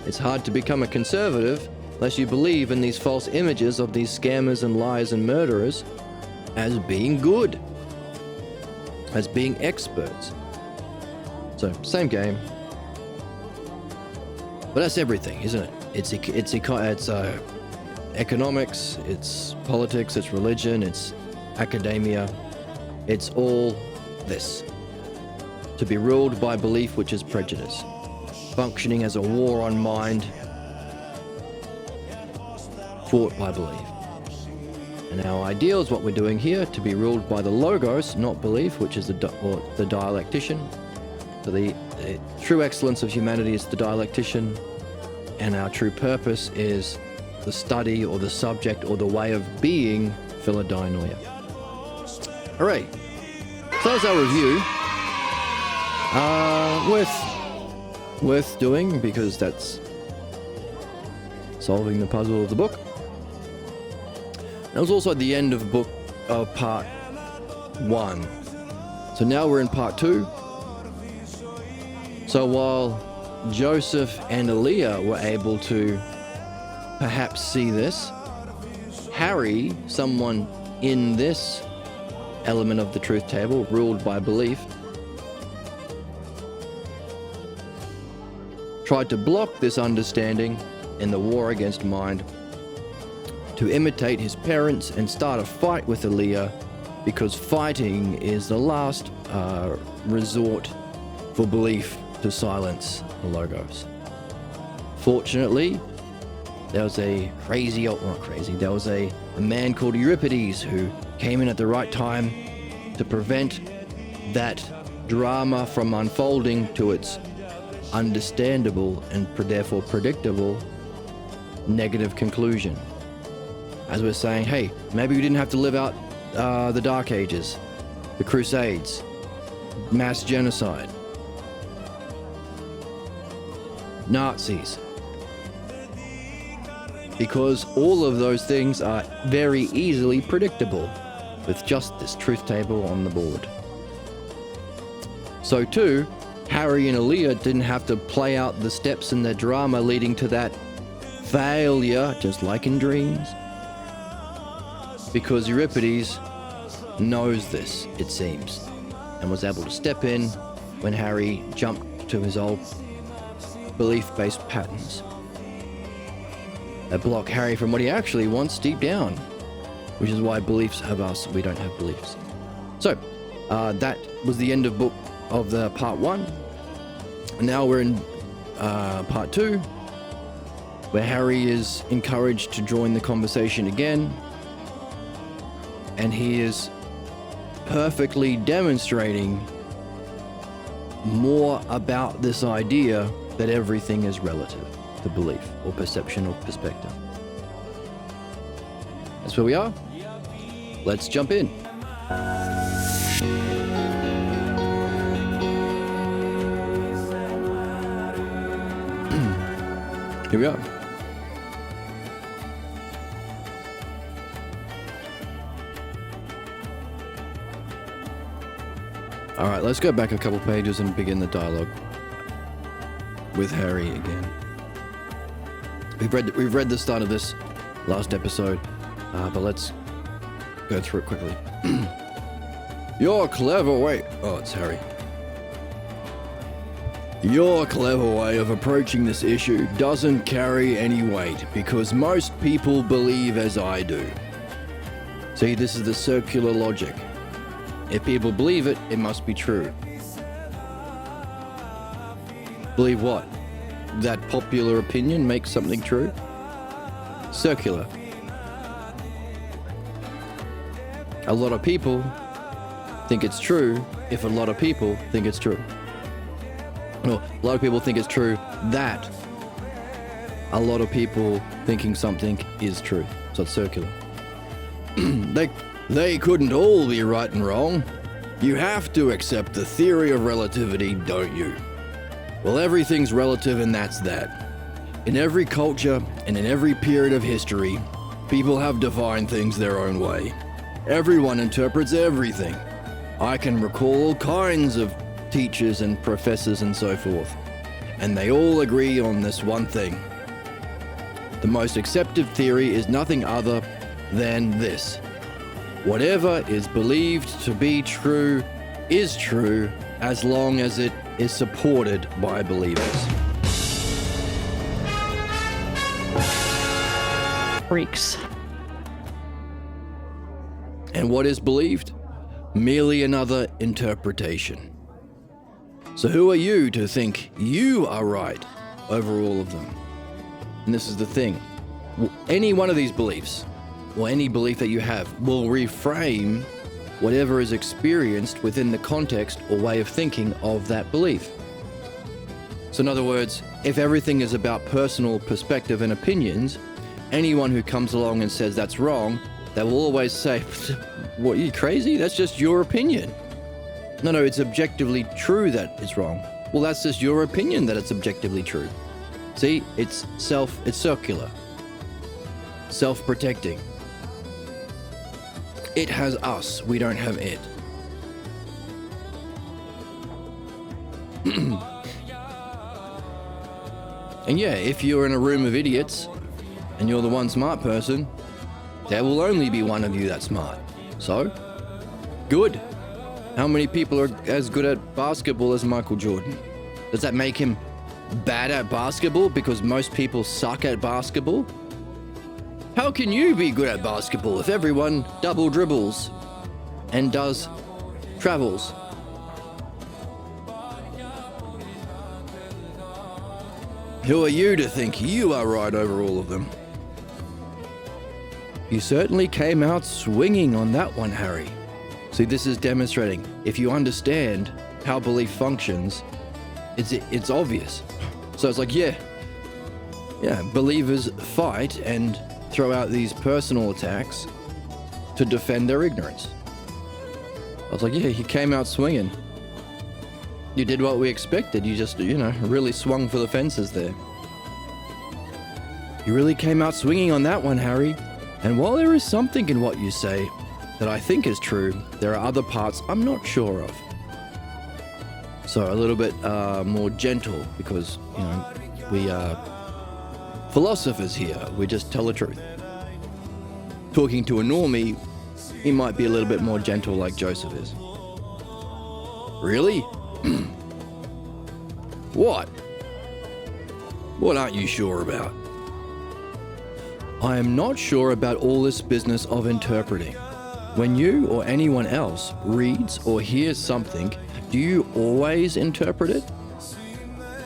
It's hard to become a conservative unless you believe in these false images of these scammers and liars and murderers as being good, as being experts. So, same game. But that's everything, isn't it? It's economics, it's politics, it's religion, it's academia. It's all this. To be ruled by belief, which is prejudice. Functioning as a war on mind, fought by belief. And our ideal is what we're doing here, to be ruled by the logos, not belief, which is the dialectician. So the true excellence of humanity is the dialectician, and our true purpose is the study or the subject or the way of being Philodianoia. Alright, so that's our review. Worth doing, because that's solving the puzzle of the book. That was also the end of part 1. So now we're in part 2. So while Joseph and Aaliyah were able to perhaps see this, Harry, someone in this element of the truth table, ruled by belief, tried to block this understanding in the war against mind, to imitate his parents and start a fight with Aaliyah, because fighting is the last resort for belief to silence the logos. Fortunately, there was a man called Euripides who came in at the right time to prevent that drama from unfolding to its understandable and therefore predictable negative conclusion. As we're saying, hey, maybe we didn't have to live out the Dark Ages, the Crusades. mass genocide, Nazis. Because all of those things are very easily predictable with just this truth table on the board. So too, Harry and Aaliyah didn't have to play out the steps in their drama leading to that failure, just like in dreams. Because Euripides knows this, it seems, and was able to step in when Harry jumped to his old belief-based patterns that block Harry from what he actually wants deep down, which is why beliefs have us, we don't have beliefs. So, that was the end of the part 1. And now we're in part 2, where Harry is encouraged to join the conversation again, and he is perfectly demonstrating more about this idea that everything is relative to belief or perception or perspective. That's where we are. Let's jump in. Here we are. All right, let's go back a couple pages and begin the dialogue with Harry again. We've read the start of this last episode, but let's go through it quickly. Your clever way. Oh, it's Harry. Your clever way of approaching this issue doesn't carry any weight because most people believe as I do. See, this is the circular logic. If people believe it, it must be true. Believe what? That popular opinion makes something true? Circular. A lot of people think it's true if a lot of people think it's true. No, a lot of people think it's true that a lot of people thinking something is true. So it's circular. They couldn't all be right and wrong. You have to accept the theory of relativity, don't you? Well, everything's relative and that's that. In every culture and in every period of history, people have defined things their own way. Everyone interprets everything. I can recall all kinds of teachers and professors and so forth, and they all agree on this one thing. The most accepted theory is nothing other than this. Whatever is believed to be true is true as long as it is supported by believers. Freaks. And what is believed? Merely another interpretation. So who are you to think you are right over all of them? And this is the thing. Any one of these beliefs, or any belief that you have, will reframe whatever is experienced within the context or way of thinking of that belief. So in other words, if everything is about personal perspective and opinions, anyone who comes along and says that's wrong, they will always say, what, are you crazy? That's just your opinion. No, it's objectively true that it's wrong. Well, that's just your opinion that it's objectively true. See, it's circular. Self-protecting. It has us, we don't have it. And yeah, if you're in a room of idiots and you're the one smart person, there will only be one of you that's smart. So, good. How many people are as good at basketball as Michael Jordan? Does that make him bad at basketball because most people suck at basketball? How can you be good at basketball if everyone double dribbles and does travels? Who are you to think you are right over all of them? You certainly came out swinging on that one, Harry. See, this is demonstrating, if you understand how belief functions, it's obvious. So it's like, yeah, believers fight and throw out these personal attacks to defend their ignorance. I was like, yeah, he came out swinging. You did what we expected. You just, really swung for the fences there. You really came out swinging on that one, Harry. And while there is something in what you say that I think is true, there are other parts I'm not sure of. So a little bit more gentle, because, we are philosophers here. We just tell the truth. Talking to a normie, he might be a little bit more gentle like Joseph is. Really? What? What aren't you sure about? I am not sure about all this business of interpreting. When you or anyone else reads or hears something, do you always interpret it?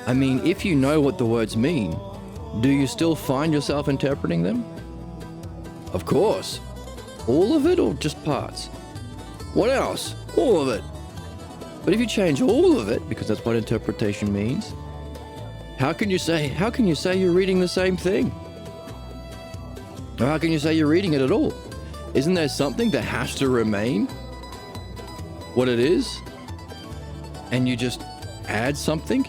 I mean, if you know what the words mean, do you still find yourself interpreting them? Of course. All of it or just parts? What else? All of it. But if you change all of it, because that's what interpretation means, how can you say you're reading the same thing? Or how can you say you're reading it at all? Isn't there something that has to remain what it is? And you just add something?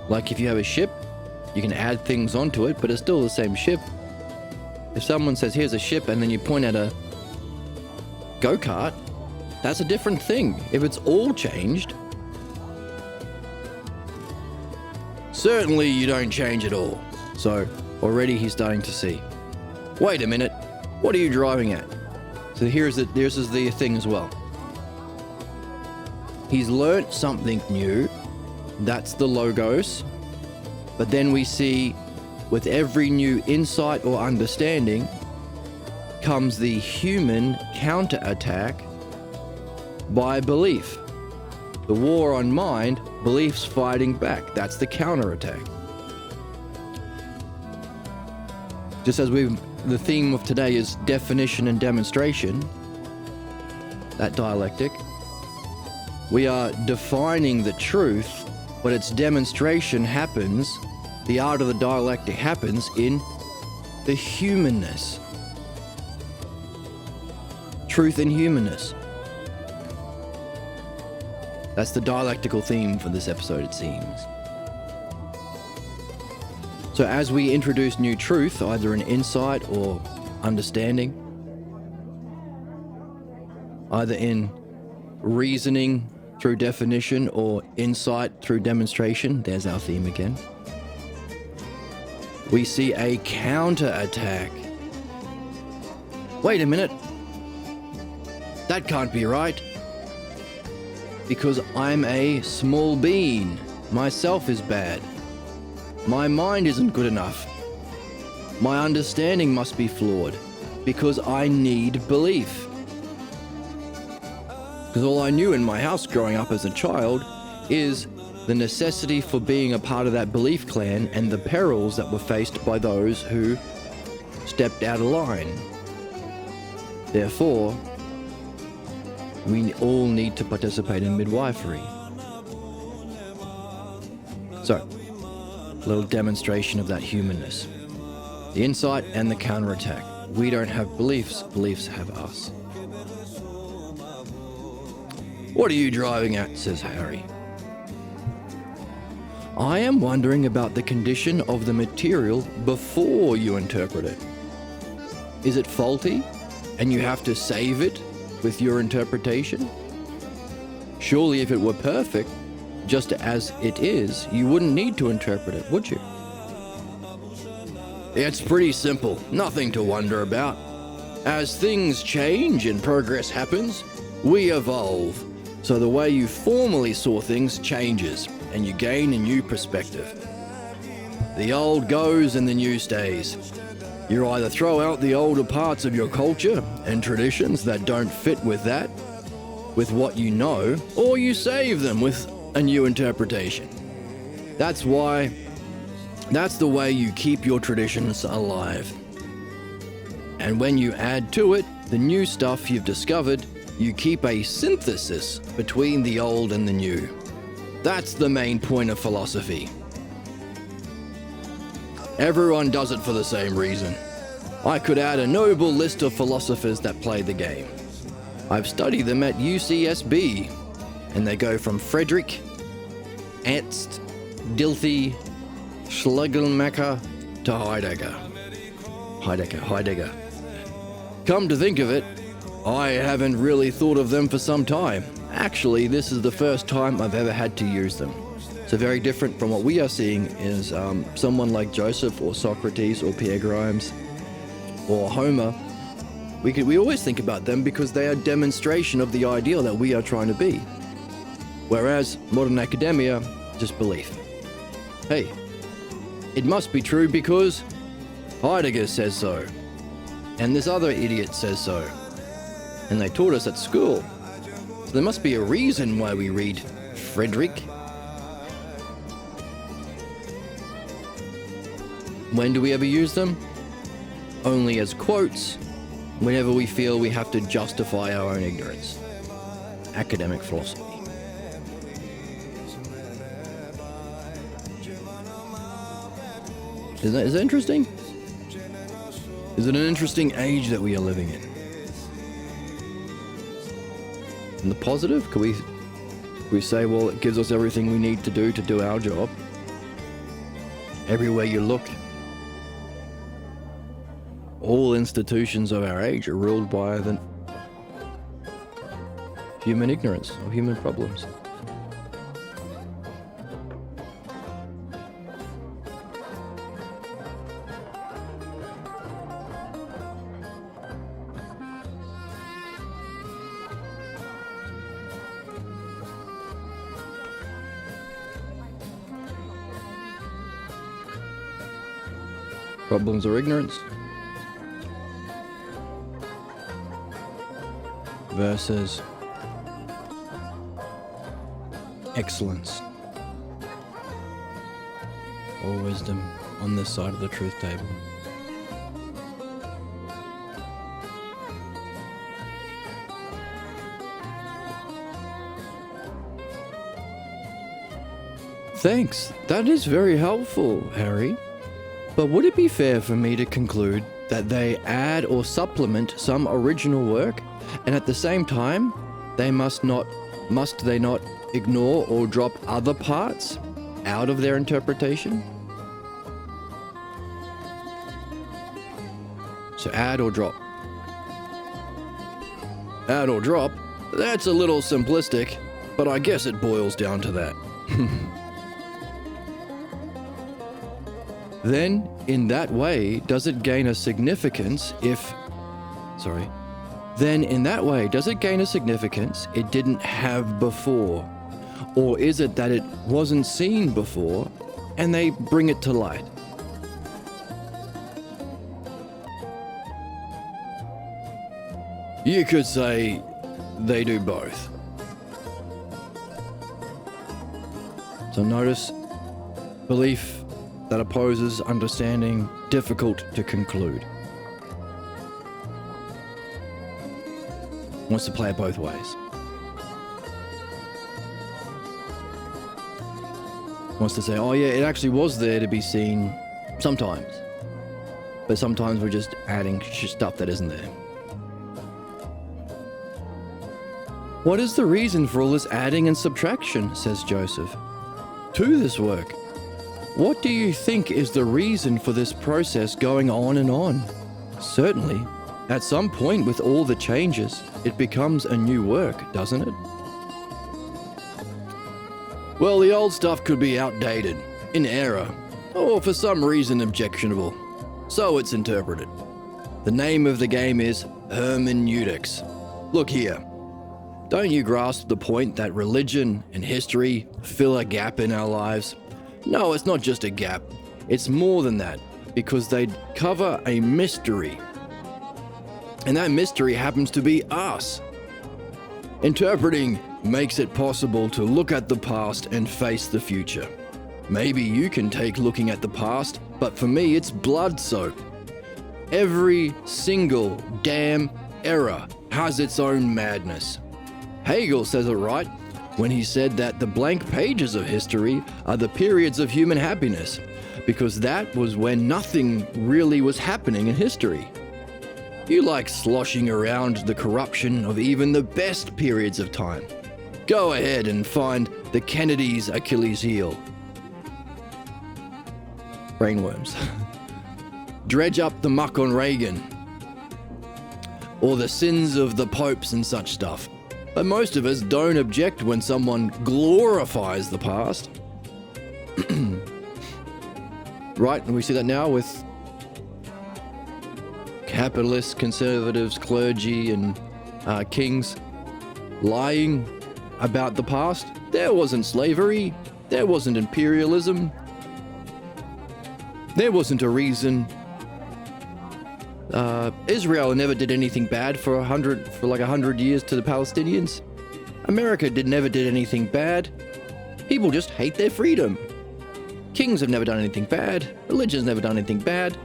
Like if you have a ship, you can add things onto it, but it's still the same ship. If someone says, here's a ship, and then you point at a go-kart, that's a different thing. If it's all changed, certainly you don't change it all. So already he's starting to see. Wait a minute, what are you driving at? So this is the thing as well. He's learnt something new. That's the Logos. But then we see with every new insight or understanding comes the human counterattack by belief. The war on mind, beliefs fighting back. That's the counterattack. Just as the theme of today is definition and demonstration, that dialectic, we are defining the truth, but its demonstration happens, the art of the dialectic happens in the humanness. Truth and humanness. That's the dialectical theme for this episode, it seems. So as we introduce new truth, either an insight or understanding, either in reasoning through definition or insight through demonstration, there's our theme again, we see a counterattack. Wait a minute. That can't be right. Because I'm a small being. Myself is bad. My mind isn't good enough. My understanding must be flawed. Because I need belief. Because all I knew in my house growing up as a child is the necessity for being a part of that belief clan and the perils that were faced by those who stepped out of line. Therefore, we all need to participate in midwifery. So, a little demonstration of that humanness. The insight and the counterattack. We don't have beliefs, beliefs have us. What are you driving at? Says Harry. I am wondering about the condition of the material before you interpret it. Is it faulty and you have to save it with your interpretation? Surely if it were perfect, just as it is, you wouldn't need to interpret it, would you? It's pretty simple, nothing to wonder about. As things change and progress happens, we evolve. So the way you formerly saw things changes, and you gain a new perspective. The old goes and the new stays. You either throw out the older parts of your culture and traditions that don't fit with with what you know, or you save them with a new interpretation. That's the way you keep your traditions alive. And when you add to it the new stuff you've discovered, you keep a synthesis between the old and the new. That's the main point of philosophy. Everyone does it for the same reason. I could add a noble list of philosophers that play the game. I've studied them at UCSB, and they go from Friedrich, Ernst, Dilthey, Schlegelmacher to Heidegger. Heidegger. Come to think of it, I haven't really thought of them for some time. Actually, this is the first time I've ever had to use them. So very different from what we are seeing is someone like Joseph or Socrates or Pierre Grimes or Homer. We always think about them because they are demonstration of the ideal that we are trying to be. Whereas modern academia, just belief. Hey, it must be true because Heidegger says so. And this other idiot says so. And they taught us at school. So there must be a reason why we read Friedrich. When do we ever use them? Only as quotes, whenever we feel we have to justify our own ignorance. Academic philosophy. Is that interesting? Is it an interesting age that we are living in? And the positive, could we say, well, it gives us everything we need to do our job. Everywhere you look, all institutions of our age are ruled by the human ignorance or human problems. Problems or ignorance versus excellence or wisdom on this side of the truth table. Thanks, that is very helpful, Harry. But would it be fair for me to conclude that they add or supplement some original work, and at the same time, must they not ignore or drop other parts out of their interpretation? So add or drop. Add or drop? That's a little simplistic, but I guess it boils down to that. Then, in that way, does it gain a significance Then, in that way, does it gain a significance it didn't have before? Or is it that it wasn't seen before, and they bring it to light? You could say they do both. So notice belief that opposes understanding, difficult to conclude. Wants to play it both ways. Wants to say, oh yeah, it actually was there to be seen sometimes. But sometimes we're just adding stuff that isn't there. What is the reason for all this adding and subtraction, says Joseph, to this work? What do you think is the reason for this process going on and on? Certainly, at some point with all the changes, it becomes a new work, doesn't it? Well, the old stuff could be outdated, in error, or for some reason objectionable. So it's interpreted. The name of the game is hermeneutics. Look here. Don't you grasp the point that religion and history fill a gap in our lives? No, it's not just a gap. It's more than that, because they cover a mystery. And that mystery happens to be us. Interpreting makes it possible to look at the past and face the future. Maybe you can take looking at the past, but for me it's blood-soaked. Every single damn era has its own madness. Hegel says it right when he said that the blank pages of history are the periods of human happiness, because that was when nothing really was happening in history. You like sloshing around the corruption of even the best periods of time. Go ahead and find the Kennedys' Achilles heel. Brainworms. Dredge up the muck on Reagan. Or the sins of the popes and such stuff. But most of us don't object when someone glorifies the past. Right, and we see that now with capitalists, conservatives, clergy, and kings lying about the past. There wasn't slavery. There wasn't imperialism. There wasn't a reason. Israel never did anything bad for like 100 years to the Palestinians. America never did anything bad. People just hate their freedom. Kings have never done anything bad. Religion's never done anything bad.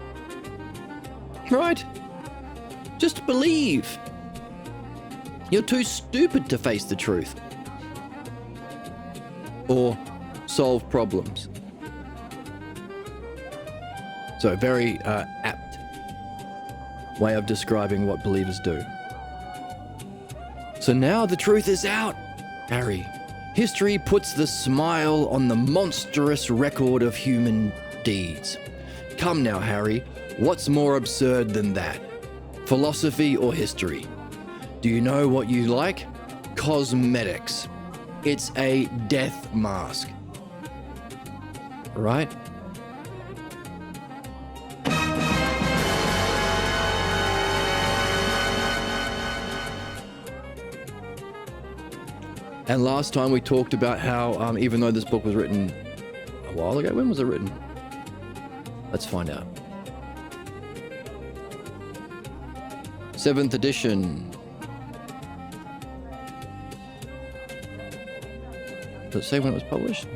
Right? Just believe. You're too stupid to face the truth. Or solve problems. So very apt way of describing what believers do. So now the truth is out, Harry. History puts the smile on the monstrous record of human deeds. Come now, Harry, what's more absurd than that? Philosophy or history? Do you know what you like? Cosmetics. It's a death mask. Right? And last time we talked about how, even though this book was written a while ago, when was it written? Let's find out. 7th edition. Does it say when it was published?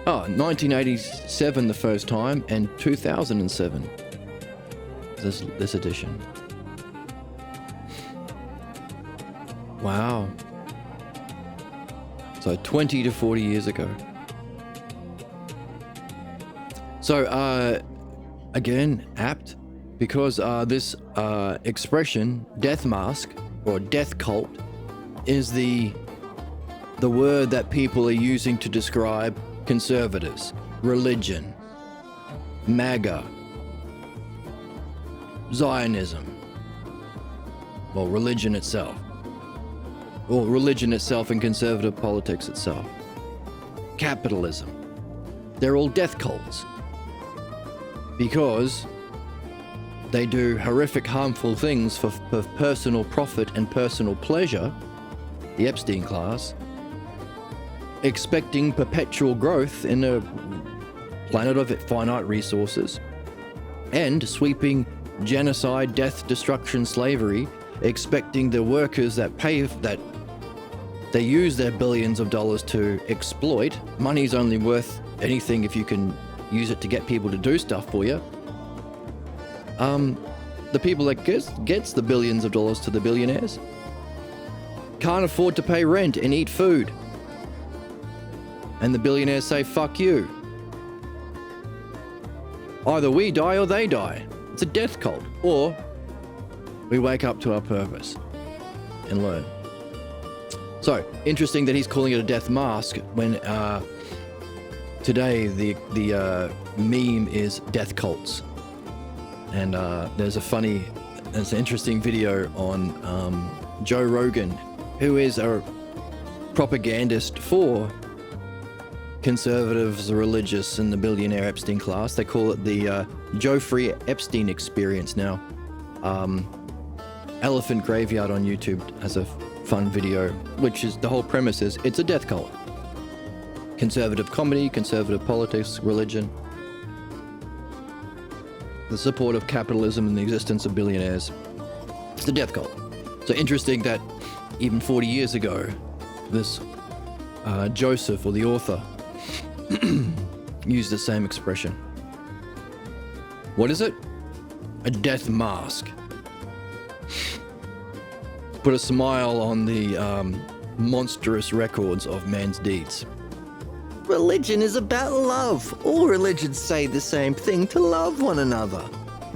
Oh, 1987 the first time, and 2007. This edition. Wow. So 20 to 40 years ago. So, again, apt, because this expression, death mask, or death cult, is the word that people are using to describe conservatives, religion, MAGA, Zionism, well, religion itself. Or religion itself and conservative politics itself. Capitalism. They're all death cults. Because they do horrific, harmful things for personal profit and personal pleasure, the Epstein class, expecting perpetual growth in a planet of finite resources, and sweeping genocide, death, destruction, slavery, expecting the workers that they use their billions of dollars to exploit. Money's only worth anything if you can use it to get people to do stuff for you. The people that gets the billions of dollars to the billionaires can't afford to pay rent and eat food. And the billionaires say, fuck you. Either we die or they die. It's a death cult. Or we wake up to our purpose and learn. So, interesting that he's calling it a death mask when today the meme is death cults. And there's an interesting video on Joe Rogan, who is a propagandist for conservatives, the religious, and the billionaire Epstein class. They call it the Joe-free Epstein experience now. Elephant Graveyard on YouTube has a fun video, which is the whole premise is it's a death cult. Conservative comedy, conservative politics, religion, the support of capitalism and the existence of billionaires. It's a death cult. So interesting that even 40 years ago, this Joseph, or the author, used the same expression. What is it? A death mask. Put a smile on the monstrous records of man's deeds. Religion is about love. All religions say the same thing, to love one another.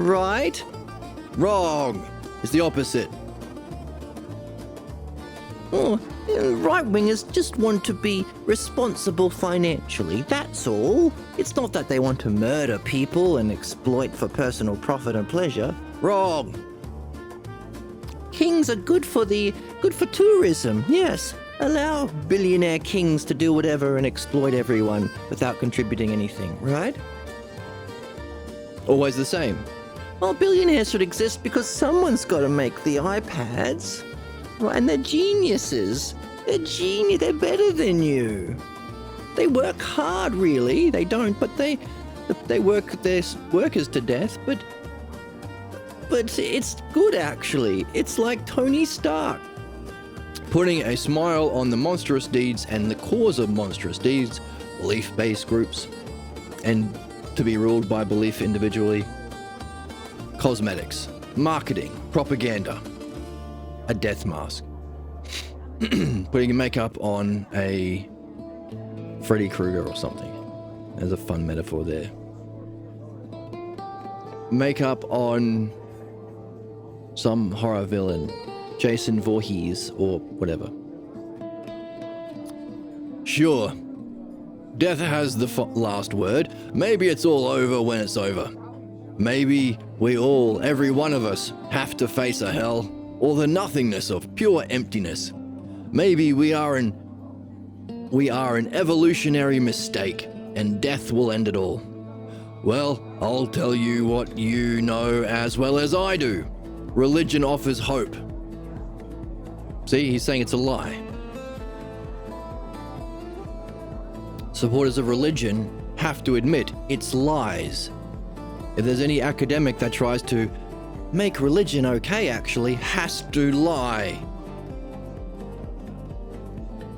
Right? Wrong. It's the opposite. Oh, right-wingers just want to be responsible financially, that's all. It's not that they want to murder people and exploit for personal profit and pleasure. Wrong. Kings are good for tourism, yes. Allow billionaire kings to do whatever and exploit everyone without contributing anything, right? Always the same. Well, billionaires should exist because someone's got to make the iPads. Right, and they're geniuses. They're genius. They're better than you. They work hard, really. They don't, but they work their workers to death. But it's good, actually. It's like Tony Stark. Putting a smile on the monstrous deeds and the cause of monstrous deeds, belief-based groups, and to be ruled by belief individually. Cosmetics, marketing, propaganda. A death mask. Putting makeup on a Freddy Krueger or something. There's a fun metaphor there. Makeup on some horror villain, Jason Voorhees or whatever. Sure, death has the last word. Maybe it's all over when it's over. Maybe we all, every one of us, have to face a hell or the nothingness of pure emptiness. Maybe we are an evolutionary mistake, and death will end it all. Well, I'll tell you what you know as well as I do. Religion offers hope. See, he's saying it's a lie. Supporters of religion have to admit it's lies. If there's any academic that tries to make religion okay, actually, has to lie.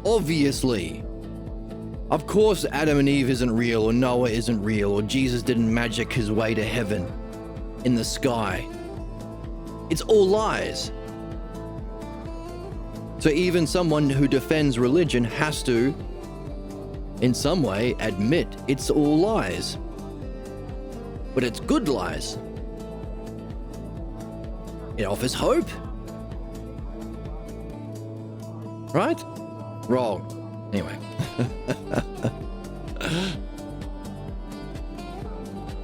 Obviously. Of course Adam and Eve isn't real, or Noah isn't real, or Jesus didn't magic his way to heaven in the sky. It's all lies. So even someone who defends religion has to, in some way, admit it's all lies. But it's good lies. It offers hope. Right? Wrong. Anyway.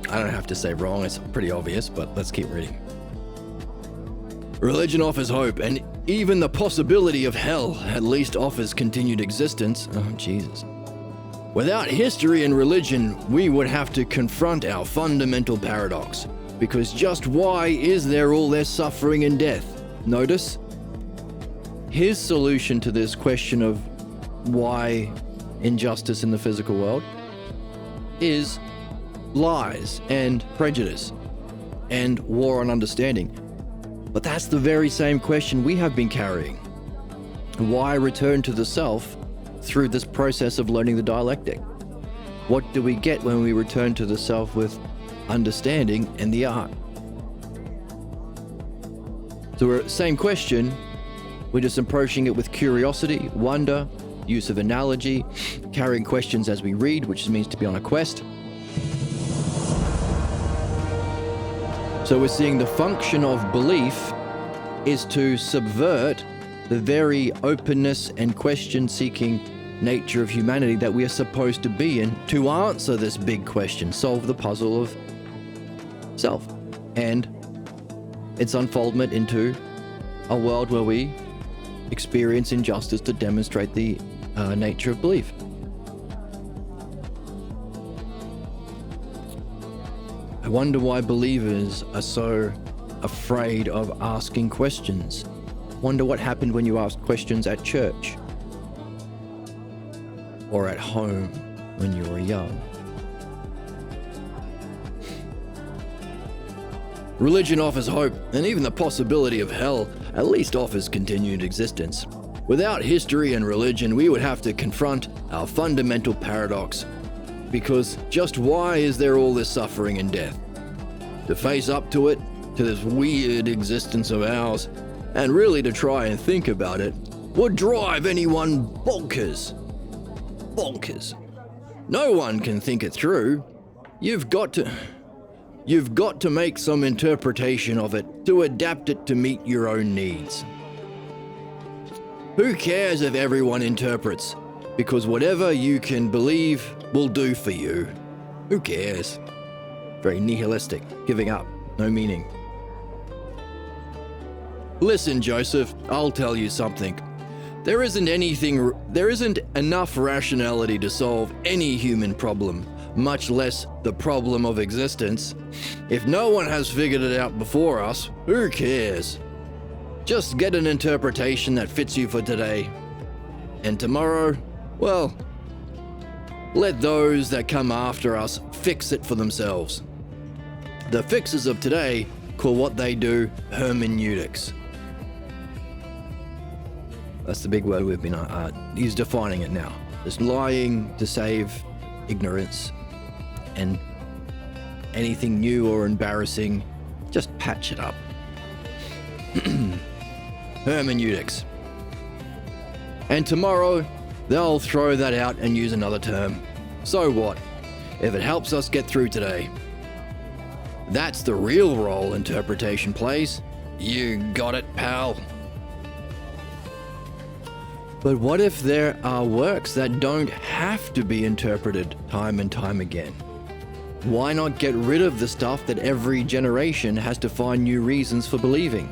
I don't have to say wrong, it's pretty obvious, but let's keep reading. Religion offers hope, and even the possibility of hell at least offers continued existence. Oh, Jesus. Without history and religion, we would have to confront our fundamental paradox. Because just why is there all this suffering and death? Notice, his solution to this question of why injustice in the physical world is lies and prejudice and war on understanding. But that's the very same question we have been carrying. Why return to the self through this process of learning the dialectic? What do we get when we return to the self with understanding and the art? So we're same question, we're just approaching it with curiosity, wonder, use of analogy, carrying questions as we read, which means to be on a quest. So we're seeing the function of belief is to subvert the very openness and question-seeking nature of humanity that we are supposed to be in to answer this big question, solve the puzzle of self and its unfoldment into a world where we experience injustice to demonstrate the nature of belief. I wonder why believers are so afraid of asking questions. Wonder what happened when you asked questions at church or at home when you were young. Religion offers hope, and even the possibility of hell at least offers continued existence. Without history and religion, we would have to confront our fundamental paradox. Because just why is there all this suffering and death? To face up to it, to this weird existence of ours, and really to try and think about it, would drive anyone bonkers. Bonkers. No one can think it through. You've got you've got to make some interpretation of it to adapt it to meet your own needs. Who cares if everyone interprets? Because whatever you can believe will do for you. Who cares? Very nihilistic, giving up, no meaning. Listen, Joseph, I'll tell you something. There isn't enough rationality to solve any human problem, much less the problem of existence. If no one has figured it out before us, who cares? Just get an interpretation that fits you for today. And tomorrow, well, let those that come after us fix it for themselves. The fixers of today call what they do hermeneutics. That's the big word we've been he's defining it now. It's lying to save ignorance, and anything new or embarrassing, just patch it up. Hermeneutics. And tomorrow, they'll throw that out and use another term. So what, if it helps us get through today? That's the real role interpretation plays. You got it, pal. But what if there are works that don't have to be interpreted time and time again? Why not get rid of the stuff that every generation has to find new reasons for believing?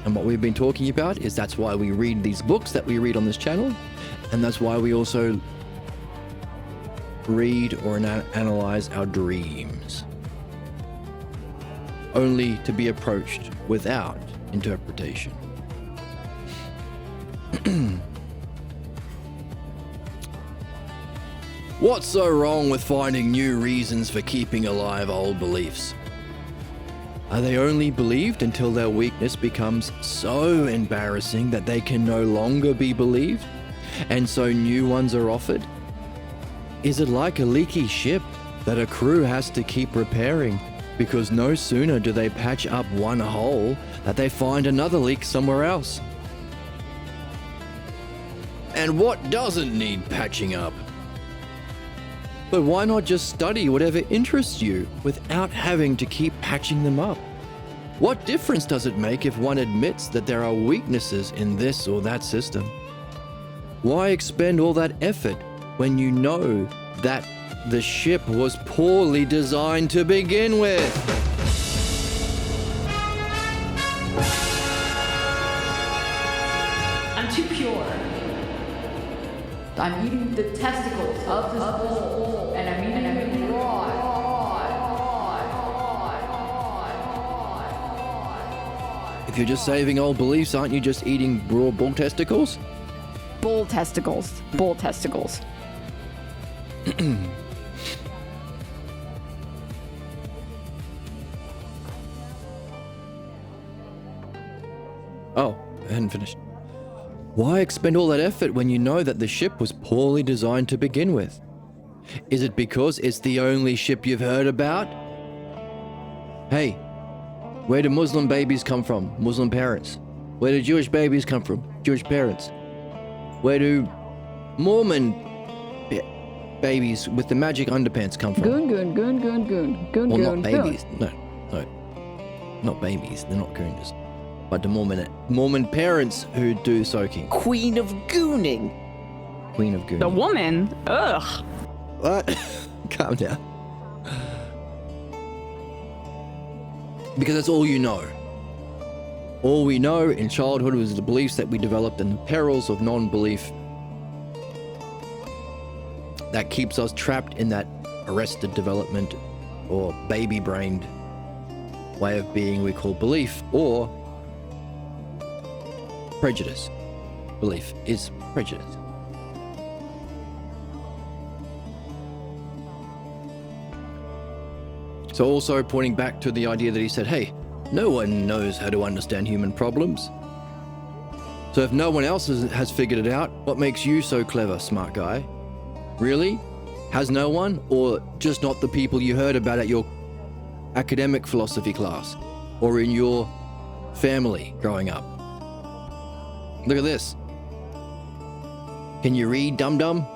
And what we've been talking about is that's why we read these books that we read on this channel, and that's why we also read or analyze our dreams. Only to be approached without interpretation. What's so wrong with finding new reasons for keeping alive old beliefs? Are they only believed until their weakness becomes so embarrassing that they can no longer be believed, and so new ones are offered? Is it like a leaky ship that a crew has to keep repairing, because no sooner do they patch up one hole that they find another leak somewhere else? And what doesn't need patching up? But why not just study whatever interests you without having to keep patching them up? What difference does it make if one admits that there are weaknesses in this or that system? Why expend all that effort when you know that the ship was poorly designed to begin with? I'm too pure. I'm eating the testicles of this bull, and I'm eating it raw. If you're just saving old beliefs, aren't you just eating raw bull testicles? Bull testicles. Bull testicles. Oh, I hadn't finished. Why expend all that effort when you know that the ship was poorly designed to begin with? Is it because it's the only ship you've heard about? Hey, where do Muslim babies come from? Muslim parents. Where do Jewish babies come from? Jewish parents. Where do Mormon babies with the magic underpants come from? Goon. Well, not babies. No. Not babies. They're not gooners. But the Mormon parents who do soaking. Queen of Gooning. Queen of Gooning. The woman? Ugh. What? Calm down. Because that's all you know. All we know in childhood was the beliefs that we developed and the perils of non-belief that keeps us trapped in that arrested development or baby-brained way of being we call belief, or prejudice. Belief is prejudice. So also pointing back to the idea that he said, hey, no one knows how to understand human problems. So if no one else has figured it out, what makes you so clever, smart guy? Really? Has no one? Or just not the people you heard about at your academic philosophy class or in your family growing up? Look at this. Can you read, dum-dum?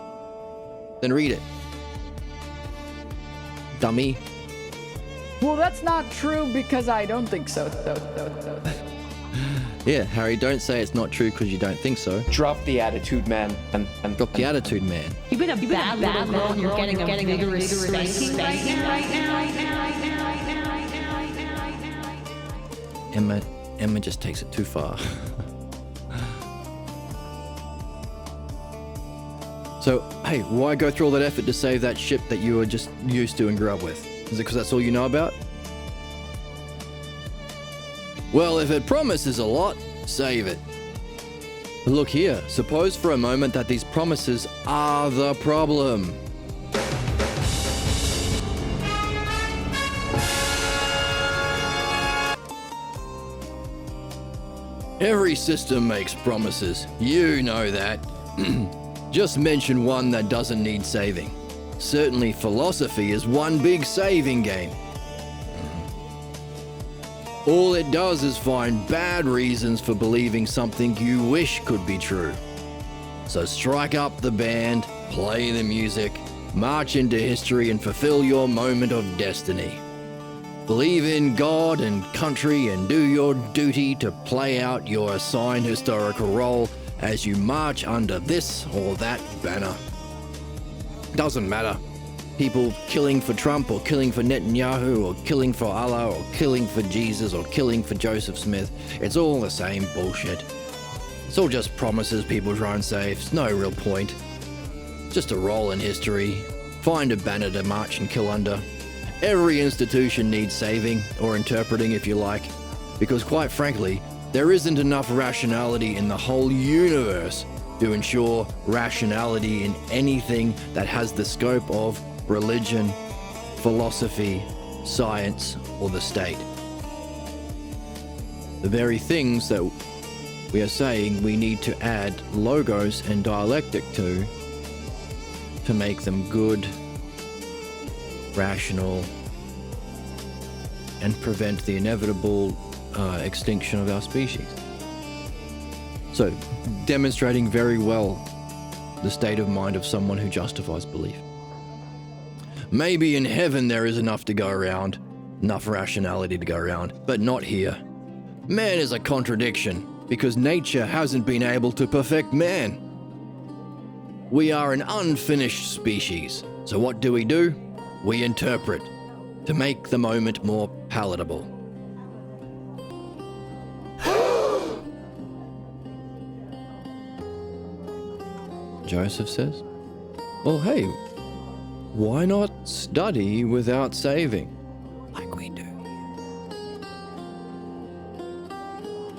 Then read it. Dummy. Well, that's not true because I don't think so. Yeah, Harry, don't say it's not true because you don't think so. Drop the attitude, man. And Drop the attitude, man. You've been a bad little girl and you're getting a vigorous spanking right now. Emma just takes it too far. So, hey, why go through all that effort to save that ship that you were just used to and grew up with? Is it because that's all you know about? Well, if it promises a lot, save it. But look here, suppose for a moment that these promises are the problem. Every system makes promises. You know that. Just mention one that doesn't need saving. Certainly philosophy is one big saving game. All it does is find bad reasons for believing something you wish could be true. So strike up the band, play the music, march into history and fulfill your moment of destiny. Believe in God and country and do your duty to play out your assigned historical role as you march under this or that banner. Doesn't matter. People killing for Trump or killing for Netanyahu or killing for Allah or killing for Jesus or killing for Joseph Smith. It's all the same bullshit. It's all just promises people try and save. It's no real point. Just a role in history. Find a banner to march and kill under. Every institution needs saving, or interpreting if you like, because quite frankly, there isn't enough rationality in the whole universe to ensure rationality in anything that has the scope of religion, philosophy, science, or the state. The very things that we are saying we need to add logos and dialectic to make them good, rational, and prevent the inevitable extinction of our species. So, demonstrating very well the state of mind of someone who justifies belief. Maybe in heaven there is enough to go around, enough rationality to go around, but not here. Man is a contradiction because nature hasn't been able to perfect man. We are an unfinished species, so what do? We interpret to make the moment more palatable. Joseph says, well, hey, why not study without saving, like we do?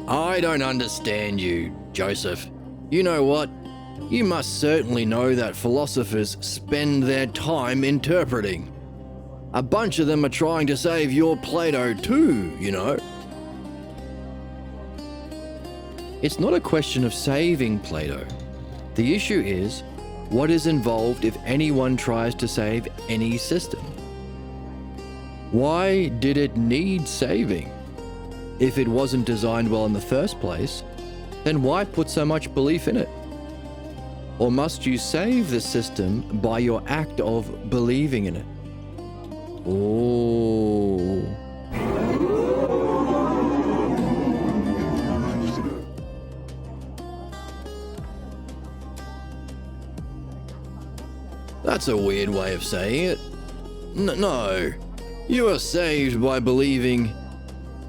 I don't understand you, Joseph. You know what? You must certainly know that philosophers spend their time interpreting. A bunch of them are trying to save your Plato too, you know. It's not a question of saving Plato. The issue is, what is involved if anyone tries to save any system? Why did it need saving? If it wasn't designed well in the first place, then why put so much belief in it? Or must you save the system by your act of believing in it? Oh. That's a weird way of saying it. No. You are saved by believing.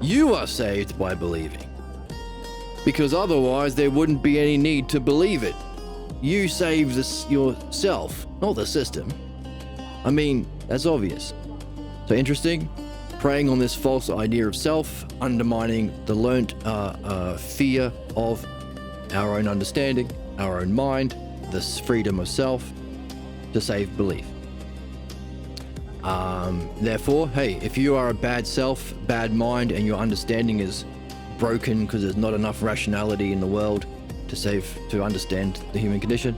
You are saved by believing. Because otherwise there wouldn't be any need to believe it. You save yourself, not the system. I mean, that's obvious. So interesting, preying on this false idea of self, undermining the learnt fear of our own understanding, our own mind, this freedom of self, to save belief. Therefore, hey, if you are a bad self, bad mind, and your understanding is broken because there's not enough rationality in the world to understand the human condition,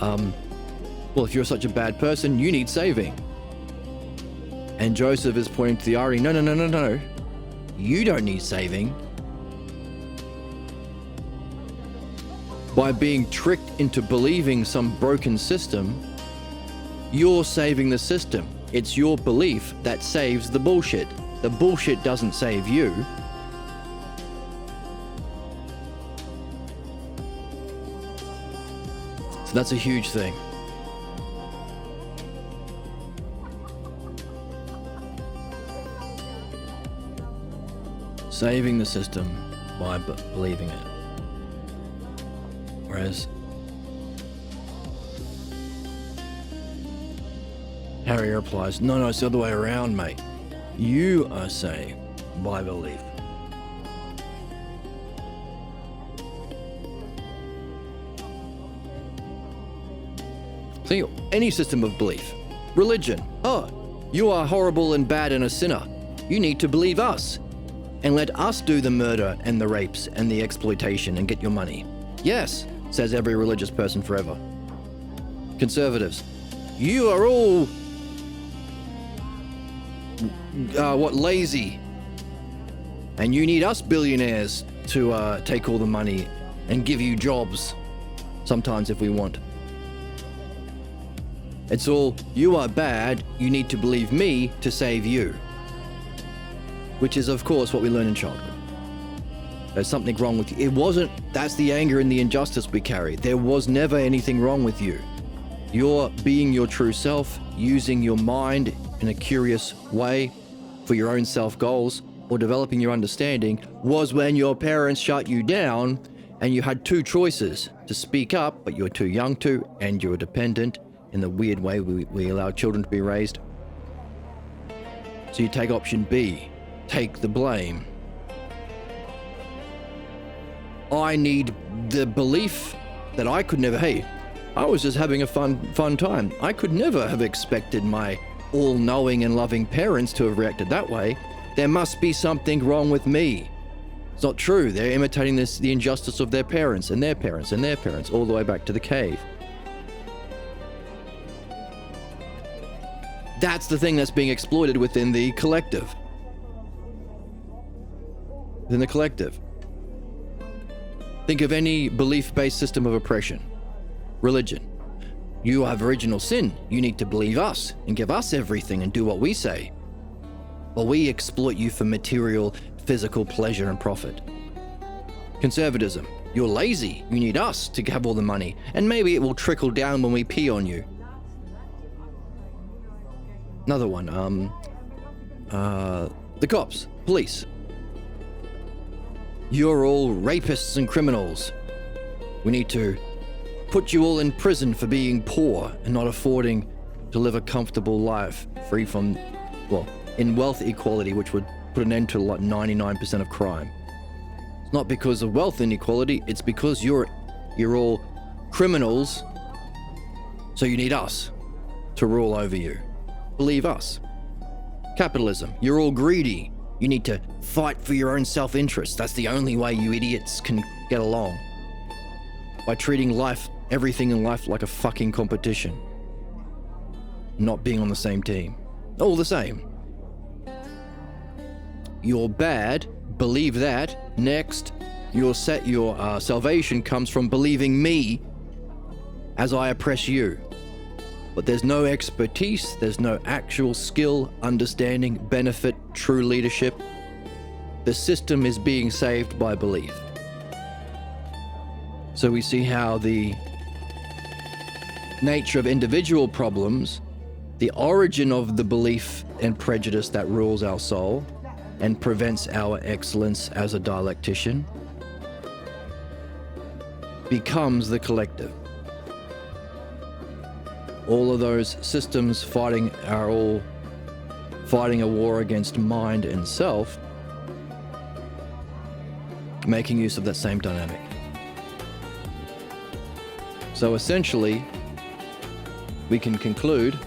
well, if you're such a bad person, you need saving. And Joseph is pointing to the irony, no. You don't need saving. By being tricked into believing some broken system, you're saving the system. It's your belief that saves the bullshit. The bullshit doesn't save you. So that's a huge thing. Saving the system by believing it. Whereas Harry replies, no, it's the other way around, mate. You are saved by belief. See, any system of belief. Religion. Oh, you are horrible and bad and a sinner. You need to believe us. And let us do the murder and the rapes and the exploitation and get your money. Yes, says every religious person forever. Conservatives. You are all... lazy. And you need us billionaires to take all the money and give you jobs. Sometimes if we want. It's all, you are bad, you need to believe me to save you. Which is, of course, what we learn in childhood. There's something wrong with you. It wasn't, that's the anger and the injustice we carry. There was never anything wrong with you. You're being your true self, using your mind in a curious way for your own self-goals, or developing your understanding, was when your parents shut you down and you had two choices: to speak up, but you were too young to, and you were dependent in the weird way we allow children to be raised. So you take option B. Take the blame. I need the belief that I could never, hey, I was just having a fun time. I could never have expected my all-knowing and loving parents to have reacted that way. There must be something wrong with me. It's not true. They're imitating the injustice of their parents and their parents and their parents all the way back to the cave. That's the thing that's being exploited within the collective. Within the collective. Think of any belief-based system of oppression. Religion. You have original sin. You need to believe us and give us everything and do what we say. While we exploit you for material, physical pleasure and profit. Conservatism. You're lazy. You need us to have all the money. And maybe it will trickle down when we pee on you. Another one. The cops. Police. You're all rapists and criminals. We need to put you all in prison for being poor and not affording to live a comfortable life free from, well, in wealth equality, which would put an end to like 99% of crime. It's not because of wealth inequality, it's because you're all criminals, so you need us to rule over you. Believe us. Capitalism. You're all greedy. You need to fight for your own self-interest. That's the only way you idiots can get along. By treating life, everything in life, like a fucking competition. Not being on the same team. All the same. You're bad. Believe that. Next, your salvation comes from believing me as I oppress you. But there's no expertise, there's no actual skill, understanding, benefit, true leadership. The system is being saved by belief. So we see how the nature of individual problems, the origin of the belief and prejudice that rules our soul and prevents our excellence as a dialectician, becomes the collective. All of those systems are all fighting a war against mind and self, making use of that same dynamic. So essentially, we can conclude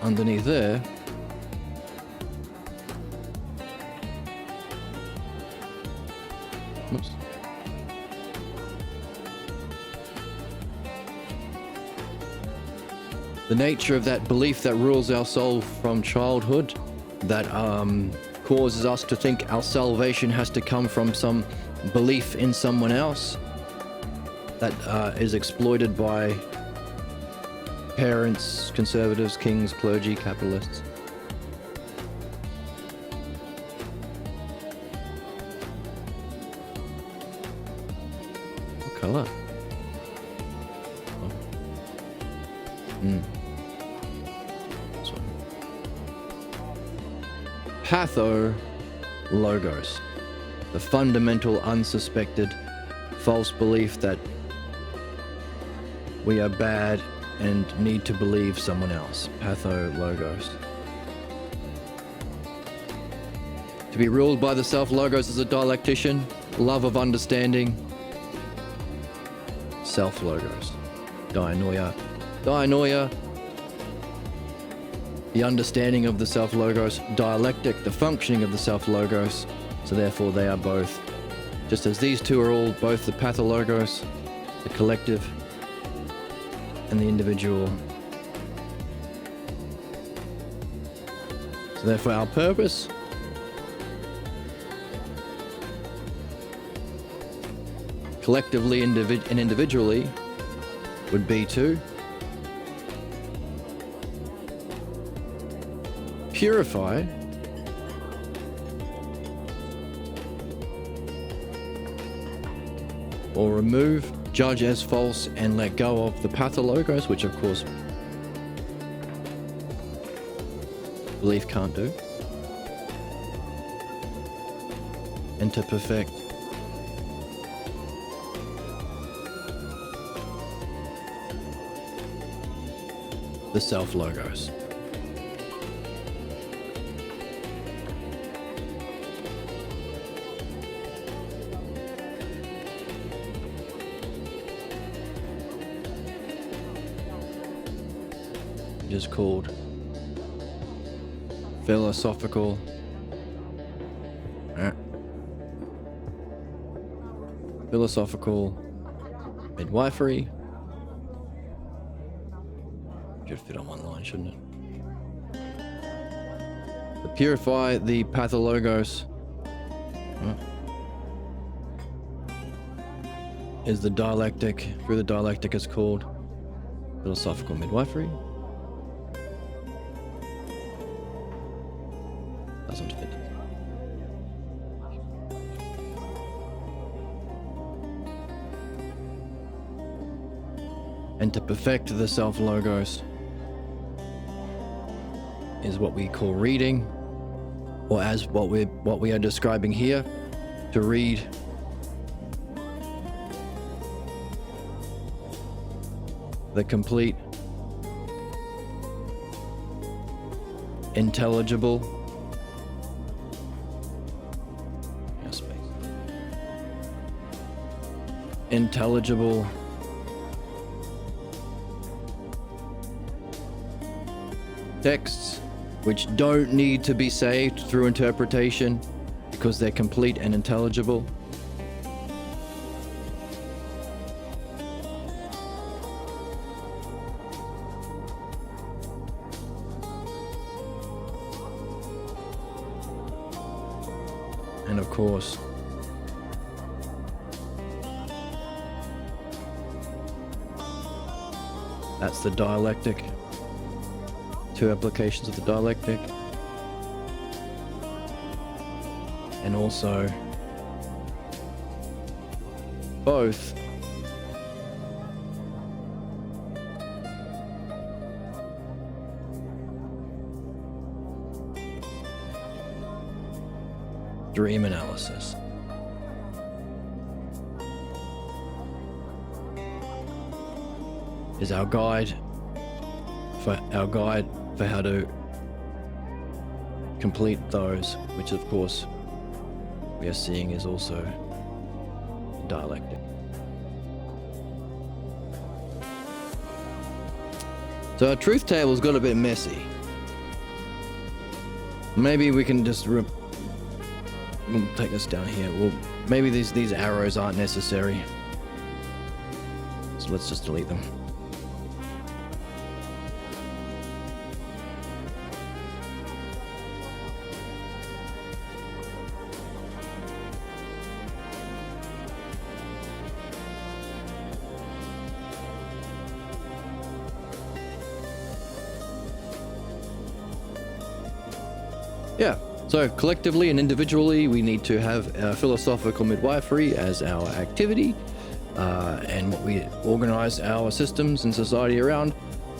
underneath there, oops. The nature of that belief that rules our soul from childhood, that causes us to think our salvation has to come from some belief in someone else, that is exploited by parents, conservatives, kings, clergy, capitalists. What color? This one. Pathologos. The fundamental, unsuspected, false belief that we are bad and need to believe someone else. Pathologos. To be ruled by the self-logos as a dialectician, love of understanding. Self-logos. Dianoia. Dianoia. The understanding of the self-logos. Dialectic, the functioning of the self-logos. So therefore they are both, just as these two are all both the pathologos, the collective, and the individual. So therefore our purpose collectively and individually would be to purify or remove, judge as false, and let go of the pathologos, which of course belief can't do, and to perfect the self-logos. Is called philosophical midwifery. Should fit on one line, shouldn't it? To purify the pathologos is the dialectic. Through the dialectic is called philosophical midwifery. Doesn't fit. And to perfect the self-logos is what we call reading, or as what we are describing here, to read the complete, intelligible, intelligible texts which don't need to be saved through interpretation because they're complete and intelligible. And of course, that's the dialectic. Two applications of the dialectic. And also both dream analysis. Is our guide for how to complete those, which of course we are seeing is also dialectic. So our truth table's got a bit messy. Maybe we can just we'll take this down here. Well, maybe these arrows aren't necessary. So let's just delete them. Yeah. So collectively and individually, we need to have philosophical midwifery as our activity, and what we organize our systems and society around,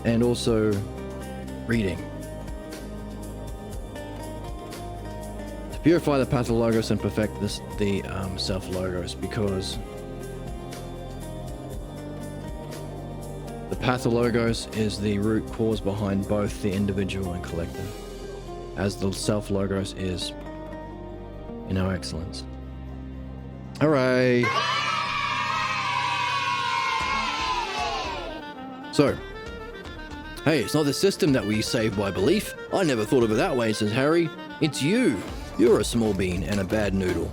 and also reading. To purify the pathologos and perfect the self-logos, because the pathologos is the root cause behind both the individual and collective, as the self-logos is in our excellence. Hooray! So, hey, it's not the system that we save by belief. I never thought of it that way, says Harry. It's you. You're a small bean and a bad noodle.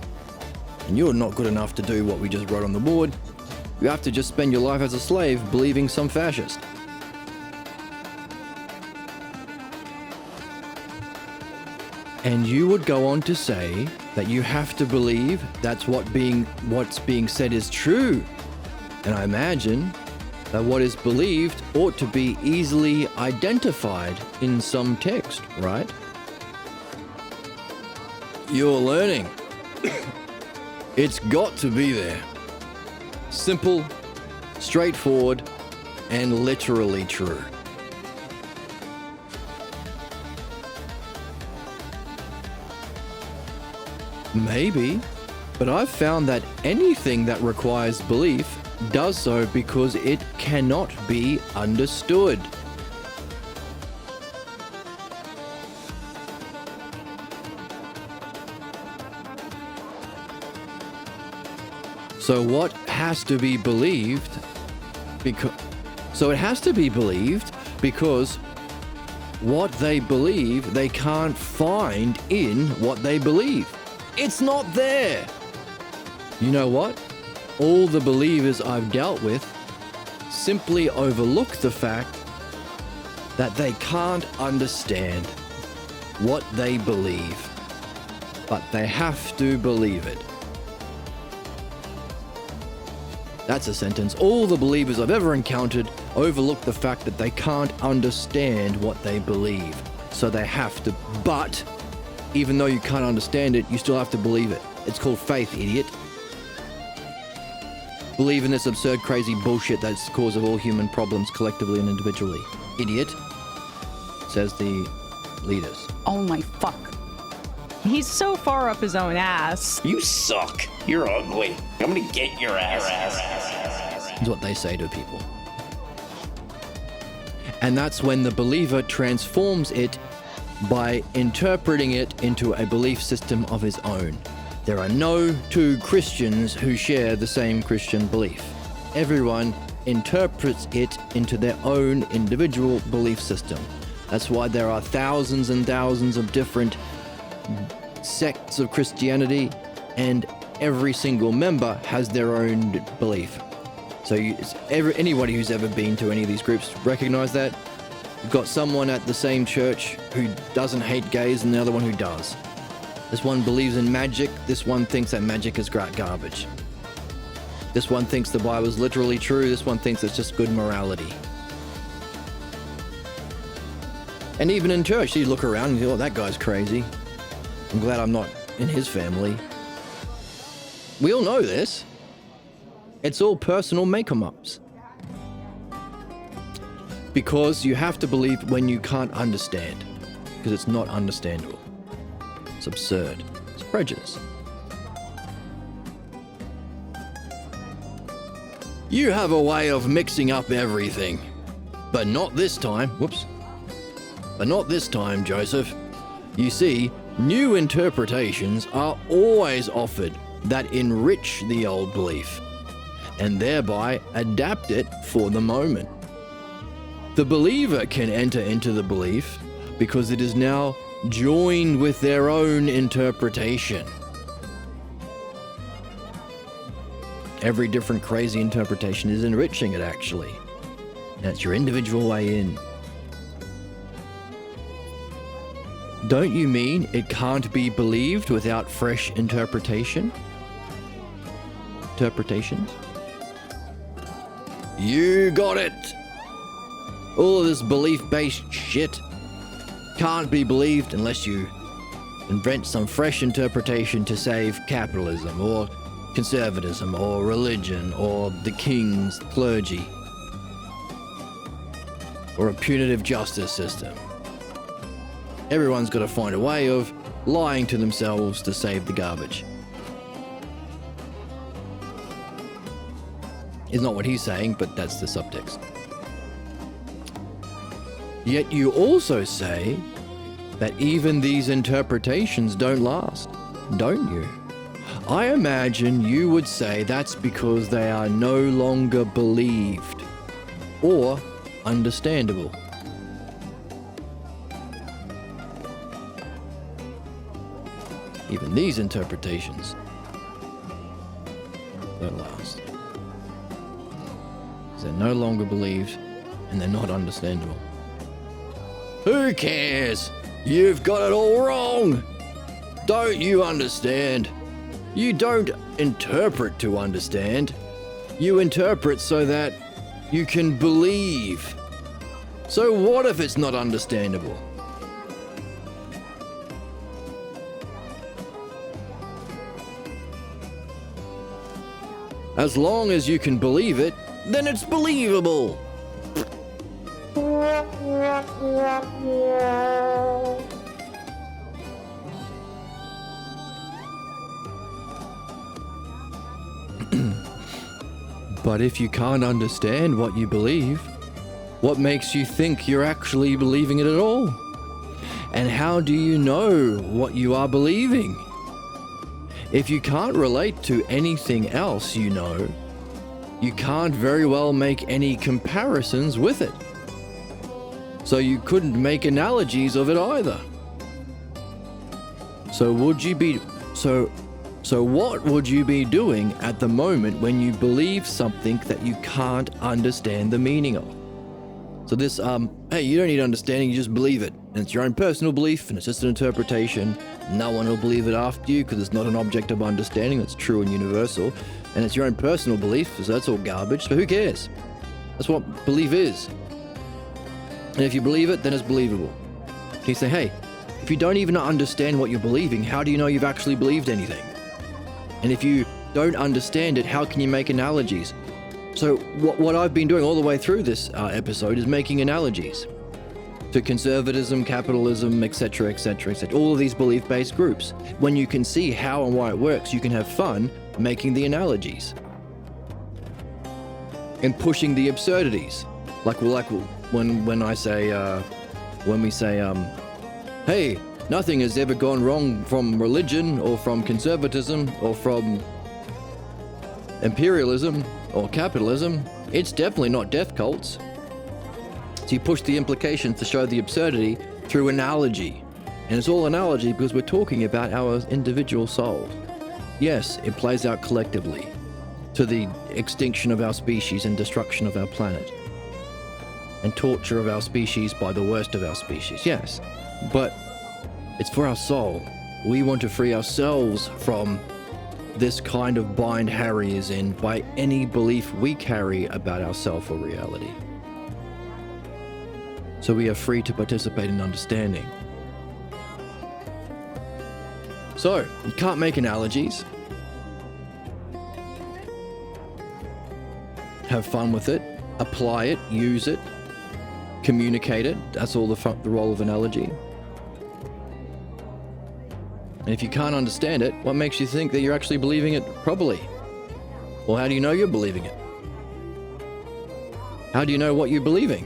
And you're not good enough to do what we just wrote on the board. You have to just spend your life as a slave believing some fascist. And you would go on to say that you have to believe that's what's being said is true. And I imagine that what is believed ought to be easily identified in some text, right? You're learning. It's got to be there. Simple, straightforward, and literally true. Maybe, but I've found that anything that requires belief does so because it cannot be understood. So what has to be believed? So it has to be believed because what they believe they can't find in what they believe. It's not there. You know what? All the believers I've dealt with simply overlook the fact that they can't understand what they believe, but they have to believe it. That's a sentence. All the believers I've ever encountered overlook the fact that they can't understand what they believe, so they have to. But even though you can't understand it, you still have to believe it. It's called faith, idiot. Believe in this absurd, crazy bullshit that's the cause of all human problems collectively and individually. Idiot, says the leaders. Oh my fuck. He's so far up his own ass. You suck. You're ugly. I'm gonna get your ass. Is what they say to people. And that's when the believer transforms it by interpreting it into a belief system of his own. There are no two Christians who share the same Christian belief. Everyone interprets it into their own individual belief system. That's why there are thousands and thousands of different sects of Christianity, and every single member has their own belief. So anybody who's ever been to any of these groups recognize that. You've got someone at the same church who doesn't hate gays and the other one who does. This one believes in magic, this one thinks that magic is garbage. This one thinks the Bible is literally true, this one thinks it's just good morality. And even in church, you look around and you think, oh, that guy's crazy. I'm glad I'm not in his family. We all know this. It's all personal make-em-ups. Because you have to believe when you can't understand. Because it's not understandable. It's absurd. It's prejudice. You have a way of mixing up everything. But not this time. Whoops. But not this time, Joseph. You see, new interpretations are always offered that enrich the old belief, and thereby adapt it for the moment. The believer can enter into the belief because it is now joined with their own interpretation. Every different crazy interpretation is enriching it, actually. That's your individual way in. Don't you mean it can't be believed without fresh interpretations? You got it! All of this belief-based shit can't be believed unless you invent some fresh interpretation to save capitalism or conservatism or religion or the king's clergy or a punitive justice system. Everyone's got to find a way of lying to themselves to save the garbage. Is not what he's saying, but that's the subtext. Yet you also say that even these interpretations don't last, don't you? I imagine you would say that's because they are no longer believed or understandable. Even these interpretations don't last. They're no longer believed and they're not understandable. Who cares? You've got it all wrong. Don't you understand? You don't interpret to understand. You interpret so that you can believe. So what if it's not understandable? As long as you can believe it, then it's believable. But if you can't understand what you believe, what makes you think you're actually believing it at all? And how do you know what you are believing? If you can't relate to anything else you know, you can't very well make any comparisons with it. So you couldn't make analogies of it either. So what would you be doing at the moment when you believe something that you can't understand the meaning of? So this, hey, you don't need understanding, you just believe it. And it's your own personal belief, and it's just an interpretation. No one will believe it after you, because it's not an object of understanding that's true and universal. And it's your own personal belief, so that's all garbage, so who cares? That's what belief is. And if you believe it, then it's believable. You say, hey, if you don't even understand what you're believing, how do you know you've actually believed anything? And if you don't understand it, how can you make analogies? So what I've been doing all the way through this episode is making analogies to conservatism, capitalism, etc., etc., etc. All of these belief-based groups. When you can see how and why it works, you can have fun making the analogies and pushing the absurdities. Like when we say, hey, nothing has ever gone wrong from religion or from conservatism or from imperialism or capitalism. It's definitely not death cults. So you push the implications to show the absurdity through analogy. And it's all analogy because we're talking about our individual soul. Yes, it plays out collectively to the extinction of our species and destruction of our planet. And torture of our species by the worst of our species, yes. But it's for our soul. We want to free ourselves from this kind of bind Harry is in by any belief we carry about ourself or reality. So we are free to participate in understanding. So, you can't make analogies. Have fun with it, apply it, use it, communicate it. That's all the role of analogy. And if you can't understand it, what makes you think that you're actually believing it properly? Well, how do you know you're believing it? How do you know what you're believing?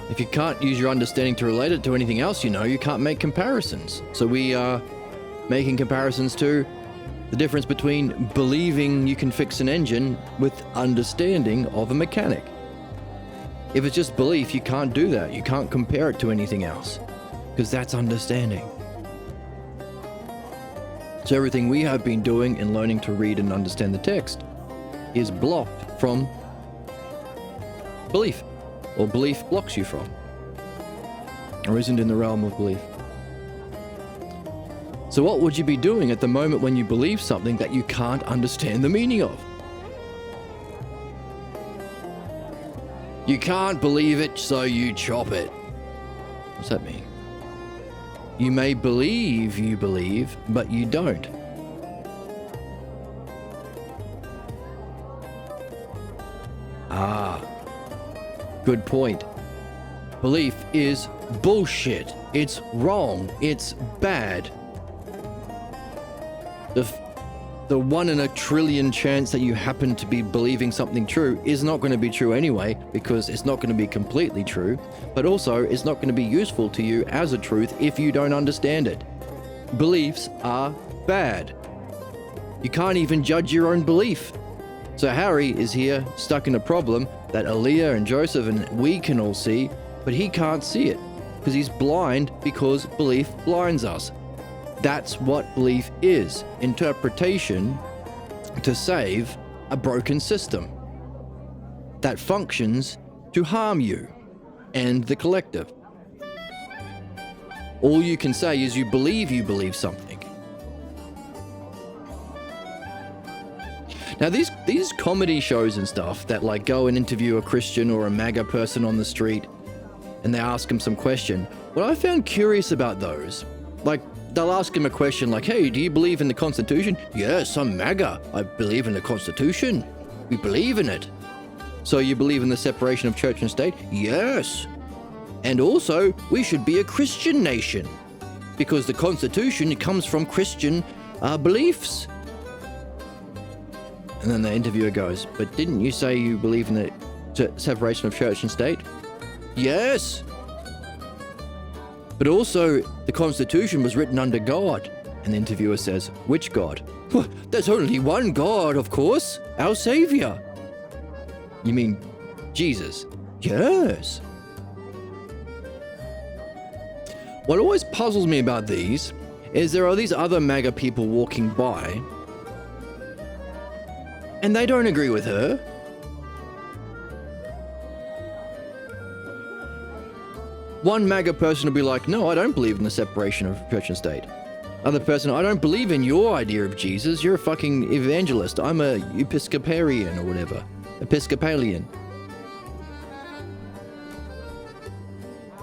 If you can't use your understanding to relate it to anything else you know, you can't make comparisons. So we are making comparisons to the difference between believing you can fix an engine with understanding of a mechanic. If it's just belief, you can't do that. You can't compare it to anything else, because that's understanding. So everything we have been doing in learning to read and understand the text is blocked from belief, or belief blocks you from, or isn't in the realm of belief. So what would you be doing at the moment when you believe something that you can't understand the meaning of? You can't believe it, so you chop it. What's that mean? You may believe you believe, but you don't. Ah, good point. Belief is bullshit. It's wrong. It's bad. The 1 in a trillion chance that you happen to be believing something true is not going to be true anyway, because it's not going to be completely true, but also it's not going to be useful to you as a truth if you don't understand it. Beliefs are bad. You can't even judge your own belief. So Harry is here stuck in a problem that Aaliyah and Joseph and we can all see, but he can't see it because he's blind, because belief blinds us. That's what belief is. Interpretation to save a broken system that functions to harm you and the collective. All you can say is you believe something. Now these comedy shows and stuff that like go and interview a Christian or a MAGA person on the street and they ask him some question. What I found curious about those, like they'll ask him a question like, hey, do you believe in the Constitution? Yes, I'm MAGA. I believe in the Constitution. We believe in it. So you believe in the separation of church and state? Yes. And also, we should be a Christian nation because the Constitution comes from Christian beliefs. And then the interviewer goes, but didn't you say you believe in the separation of church and state? Yes. But also, the Constitution was written under God. And the interviewer says, which God? Well, there's only one God, of course, our Savior. You mean Jesus? Yes. What always puzzles me about these is there are these other MAGA people walking by and they don't agree with her. One MAGA person will be like, no, I don't believe in the separation of church and state. Other person, I don't believe in your idea of Jesus. You're a fucking evangelist. I'm a Episcoparian or whatever. Episcopalian.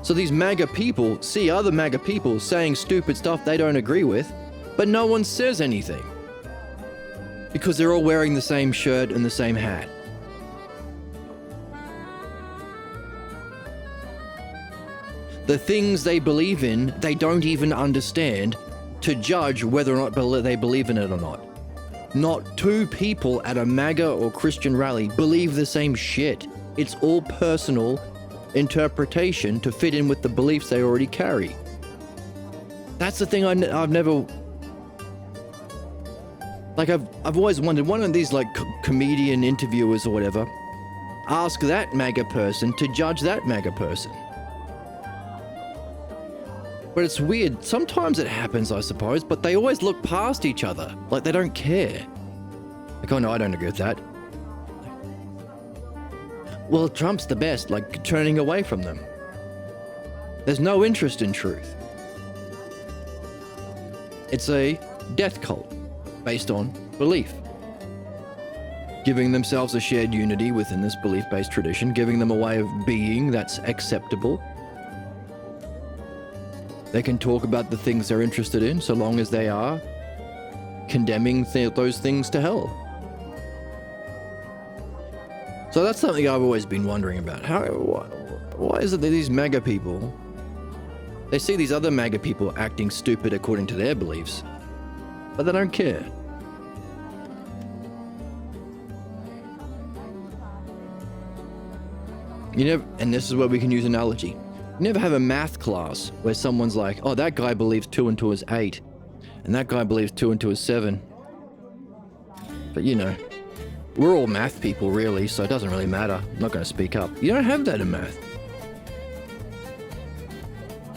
So these MAGA people see other MAGA people saying stupid stuff they don't agree with, but no one says anything. Because they're all wearing the same shirt and the same hat. The things they believe in, they don't even understand to judge whether or not they believe in it or not. Not two people at a MAGA or Christian rally believe the same shit. It's all personal interpretation to fit in with the beliefs they already carry. That's the thing I've never... Like, I've always wondered, one of these, like, comedian interviewers or whatever, ask that MAGA person to judge that MAGA person. But it's weird. Sometimes it happens, I suppose, but they always look past each other. Like, they don't care. Like, oh, no, I don't agree with that. Well, Trump's the best, like, turning away from them. There's no interest in truth. It's a death cult based on belief. Giving themselves a shared unity within this belief-based tradition, giving them a way of being that's acceptable. They can talk about the things they're interested in, so long as they are condemning those things to hell. So that's something I've always been wondering about. Why is it that these MAGA people, they see these other MAGA people acting stupid according to their beliefs, but they don't care? And this is where we can use analogy. You never have a math class where someone's like, oh, that guy believes 2 and 2 is 8, and that guy believes 2 and 2 is 7. But you know, we're all math people really, so it doesn't really matter. I'm not going to speak up. You don't have that in math.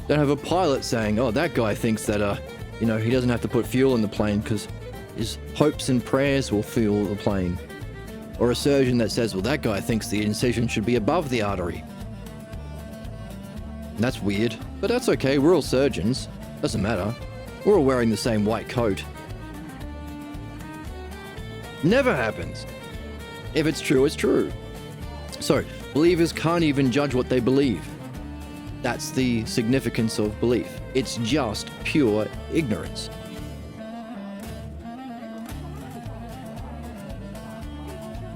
You don't have a pilot saying, oh, that guy thinks that, he doesn't have to put fuel in the plane because his hopes and prayers will fuel the plane. Or a surgeon that says, well, that guy thinks the incision should be above the artery. And that's weird, but that's okay. We're all surgeons. Doesn't matter. We're all wearing the same white coat. Never happens. If it's true, it's true. So, believers can't even judge what they believe. That's the significance of belief. It's just pure ignorance.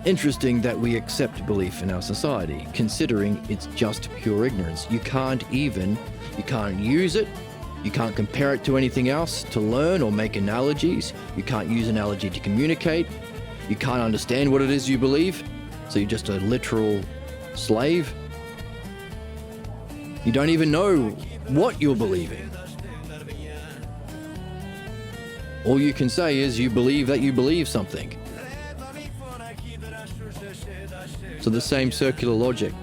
Interesting that we accept belief in our society, considering it's just pure ignorance. You can't use it, you can't compare it to anything else to learn or make analogies, you can't use analogy to communicate, you can't understand what it is you believe, so you're just a literal slave. You don't even know what you're believing. All you can say is you believe that you believe something. So the same circular logic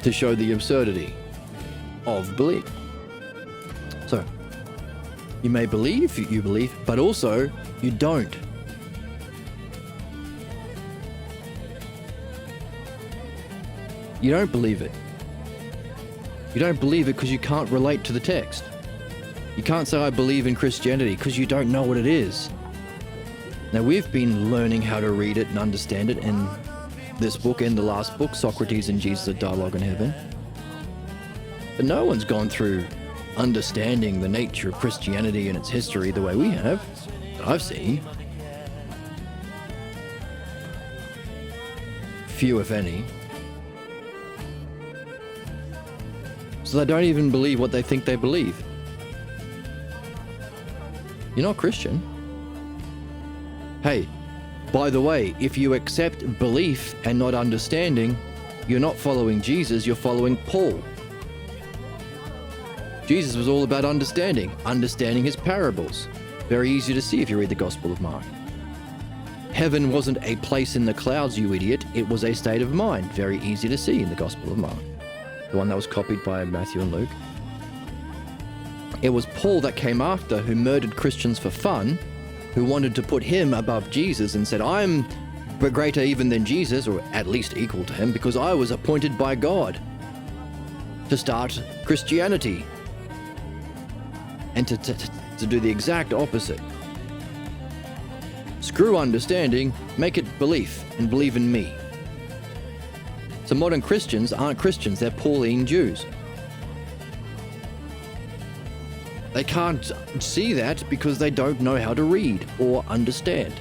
to show the absurdity of belief. So, you may believe you believe, but also you don't. You don't believe it. You don't believe it because you can't relate to the text. You can't say, I believe in Christianity, because you don't know what it is. Now, we've been learning how to read it and understand it in this book and the last book, Socrates and Jesus, A Dialogue in Heaven. But no one's gone through understanding the nature of Christianity and its history the way we have, that I've seen. Few, if any. So they don't even believe what they think they believe. You're not Christian. Hey, by the way, if you accept belief and not understanding, you're not following Jesus, you're following Paul. Jesus was all about understanding his parables. Very easy to see if you read the Gospel of Mark. Heaven wasn't a place in the clouds, you idiot. It was a state of mind. Very easy to see in the Gospel of Mark. The one that was copied by Matthew and Luke. It was Paul that came after, who murdered Christians for fun, who wanted to put him above Jesus and said, I'm greater even than Jesus, or at least equal to him, because I was appointed by God to start Christianity. And to do the exact opposite. Screw understanding, make it belief, and believe in me. So modern Christians aren't Christians, they're Pauline Jews. They can't see that because they don't know how to read or understand.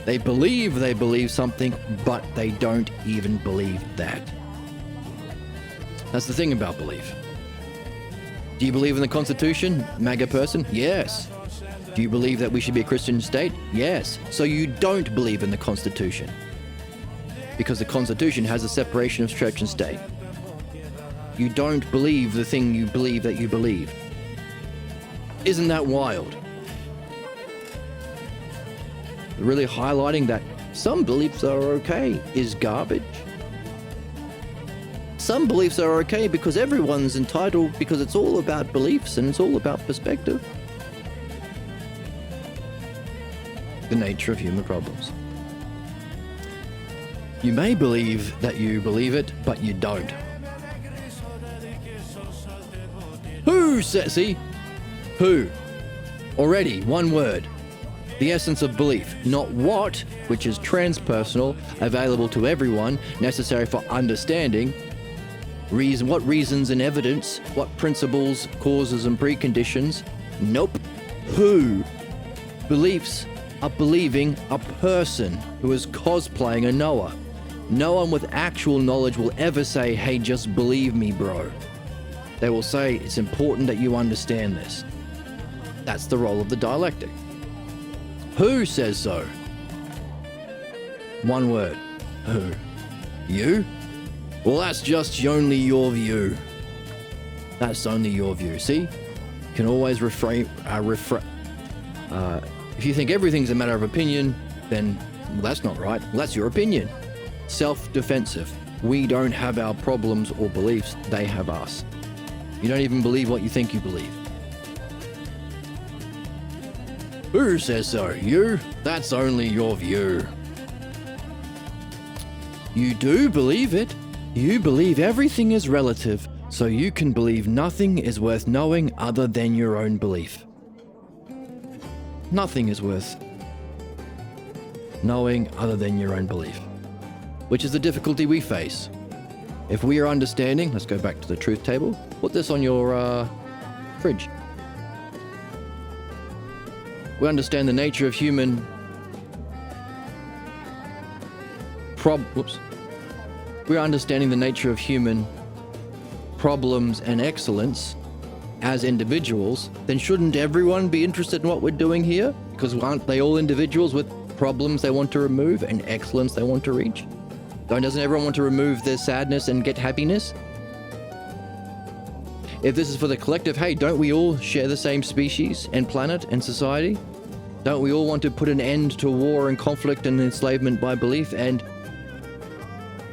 They believe something, but they don't even believe that. That's the thing about belief. Do you believe in the Constitution, MAGA person? Yes. Do you believe that we should be a Christian state? Yes. So you don't believe in the Constitution. Because the Constitution has a separation of church and state. You don't believe the thing you believe that you believe. Isn't that wild? Really highlighting that some beliefs are okay is garbage. Some beliefs are okay because everyone's entitled, because it's all about beliefs and it's all about perspective. The nature of human problems. You may believe that you believe it, but you don't. Who says, see? Who? Already, one word. The essence of belief, not what, which is transpersonal, available to everyone, necessary for understanding. What reasons and evidence, what principles, causes and preconditions. Nope. Who? Beliefs are believing a person who is cosplaying a Noah. No one with actual knowledge will ever say, hey, just believe me, bro. They will say, it's important that you understand this. That's the role of the dialectic. Who says so? One word. Who? You? Well, that's just only your view. That's only your view. See? You can always if you think everything's a matter of opinion, then that's not right. Well, that's your opinion. Self-defensive. We don't have our problems or beliefs. They have us. You don't even believe what you think you believe. Who says so? You? That's only your view. You do believe it. You believe everything is relative, so you can believe nothing is worth knowing other than your own belief. Nothing is worth knowing other than your own belief. which is the difficulty we face. If we are understanding, let's go back to the truth table. Put this on your fridge. We understand the nature of human we're understanding the nature of human problems and excellence as individuals, then shouldn't everyone be interested in what we're doing here? Because aren't they all individuals with problems they want to remove and excellence they want to reach? Doesn't everyone want to remove their sadness and get happiness? If this is for the collective, hey, don't we all share the same species and planet and society? Don't we all want to put an end to war and conflict and enslavement by belief and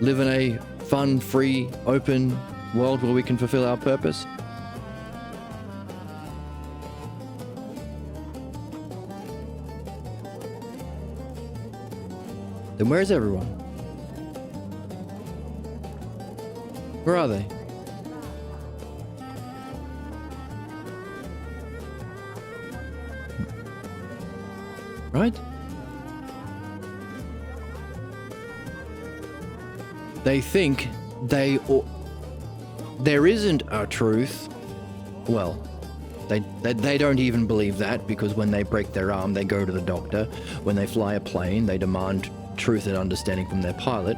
live in a fun, free, open world where we can fulfill our purpose? Then where's everyone? Where are they? Right? They think there isn't a truth. Well, they don't even believe that, because when they break their arm, they go to the doctor. When they fly a plane, they demand truth and understanding from their pilot.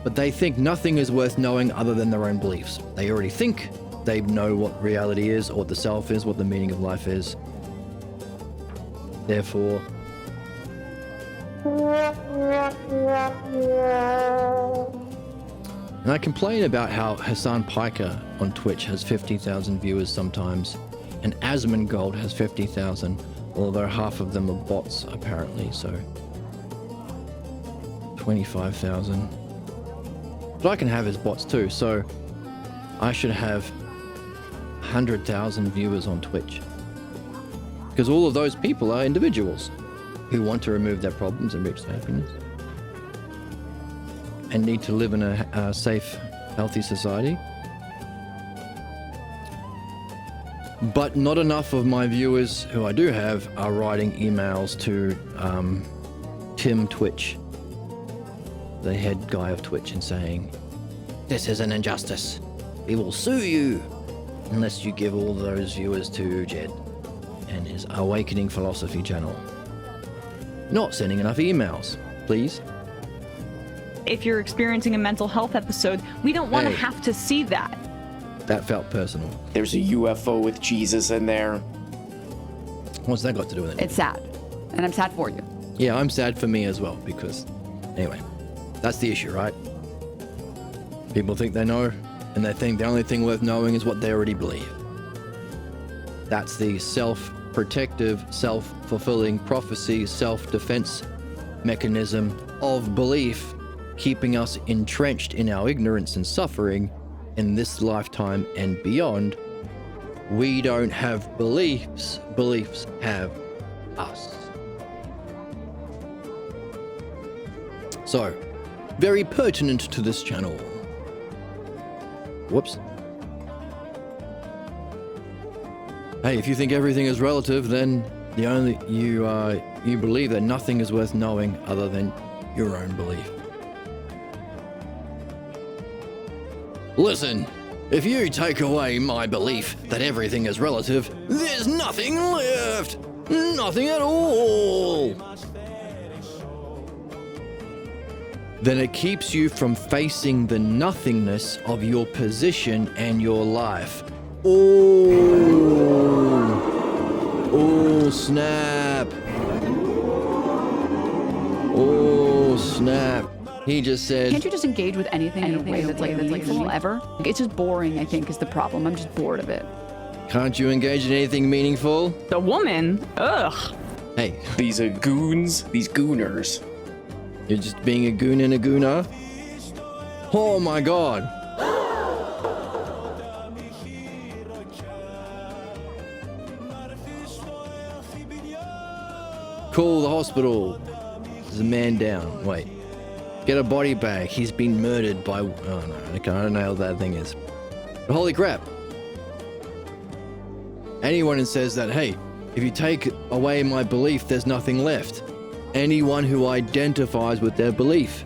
But they think nothing is worth knowing other than their own beliefs. They already think they know what reality is, or what the self is, what the meaning of life is. Therefore, and I complain about how Hassan Piker on Twitch has 50,000 viewers sometimes, and Asmongold has 50,000, although half of them are bots apparently, so 25,000. But I can have his bots too, so I should have 100,000 viewers on Twitch. Because all of those people are individuals who want to remove their problems and reach their happiness, and need to live in a safe, healthy society. But not enough of my viewers, who I do have, are writing emails to Tim Twitch, the head guy of Twitch, and saying, "This is an injustice. We will sue you unless you give all those viewers to Jed and his Awakening Philosophy channel." Not sending enough emails, please. If you're experiencing a mental health episode, we don't want to Hey. have to see that. That felt personal. There's a UFO with Jesus in there. What's that got to do with it? It's sad. And I'm sad for you. Yeah, I'm sad for me as well, because, anyway, that's the issue, right? People think they know, and they think the only thing worth knowing is what they already believe. That's the self-protective, self-fulfilling prophecy, self-defense mechanism of belief, keeping us entrenched in our ignorance and suffering in this lifetime and beyond. We don't have beliefs, beliefs have us. So, very pertinent to this channel. Whoops. Hey, if you think everything is relative, then you believe that nothing is worth knowing other than your own belief. Listen, if you take away my belief that everything is relative, there's nothing left. Nothing at all. Then it keeps you from facing the nothingness of your position and your life. Oh, snap. Oh, snap. He just said, Can't you just engage with anything in a way that's like meaningful ever? It's just boring, I think, is the problem. I'm just bored of it. can't you engage in anything meaningful? The woman? Ugh. Hey, These goons, these gooners. you're just being a goon and a gooner? Oh my god. Call the hospital. There's a man down. Wait. Get a body bag. He's been murdered by... Oh no, I don't know what that thing is. But holy crap. Anyone who says that, hey, if you take away my belief, there's nothing left. Anyone who identifies with their belief.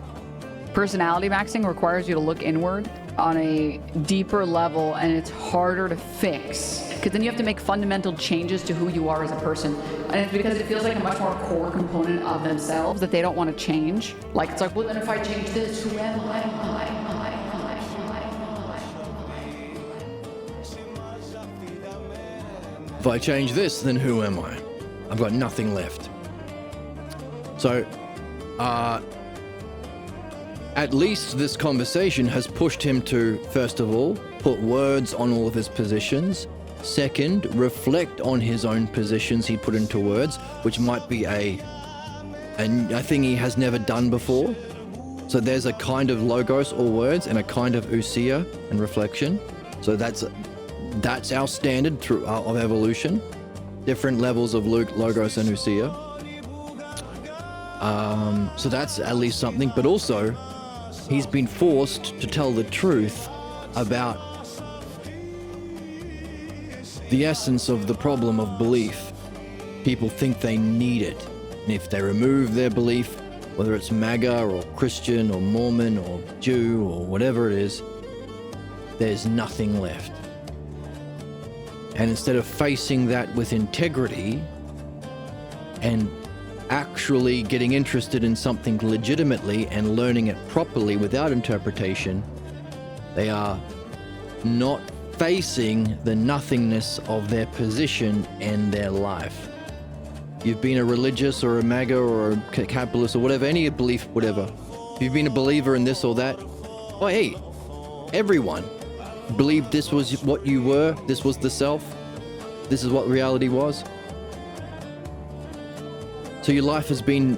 Personality maxing requires you to look inward on a deeper level, and it's harder to fix because then you have to make fundamental changes to who you are as a person, and it's because it feels like a much more core component of themselves that they don't want to change. Like, it's like, well, then if I change this, who am I? If I change this, then who am I? I've got nothing left. So, at least this conversation has pushed him to, first of all, put words on all of his positions. Second, reflect on his own positions he put into words, which might be a thing he has never done before. So there's a kind of logos or words and a kind of ousia and reflection. So that's our standard through of evolution. Different levels of logos and ousia. So that's at least something, but also he's been forced to tell the truth about the essence of the problem of belief. People think they need it, and if they remove their belief, whether it's MAGA or Christian or Mormon or Jew or whatever it is, there's nothing left. And instead of facing that with integrity and actually getting interested in something legitimately and learning it properly without interpretation, they are not facing the nothingness of their position and their life. You've been a religious or a MAGA or a capitalist or whatever, any belief, whatever. You've been a believer in this or that. Oh, hey, everyone believed this was what you were, this was the self, this is what reality was. So your life has been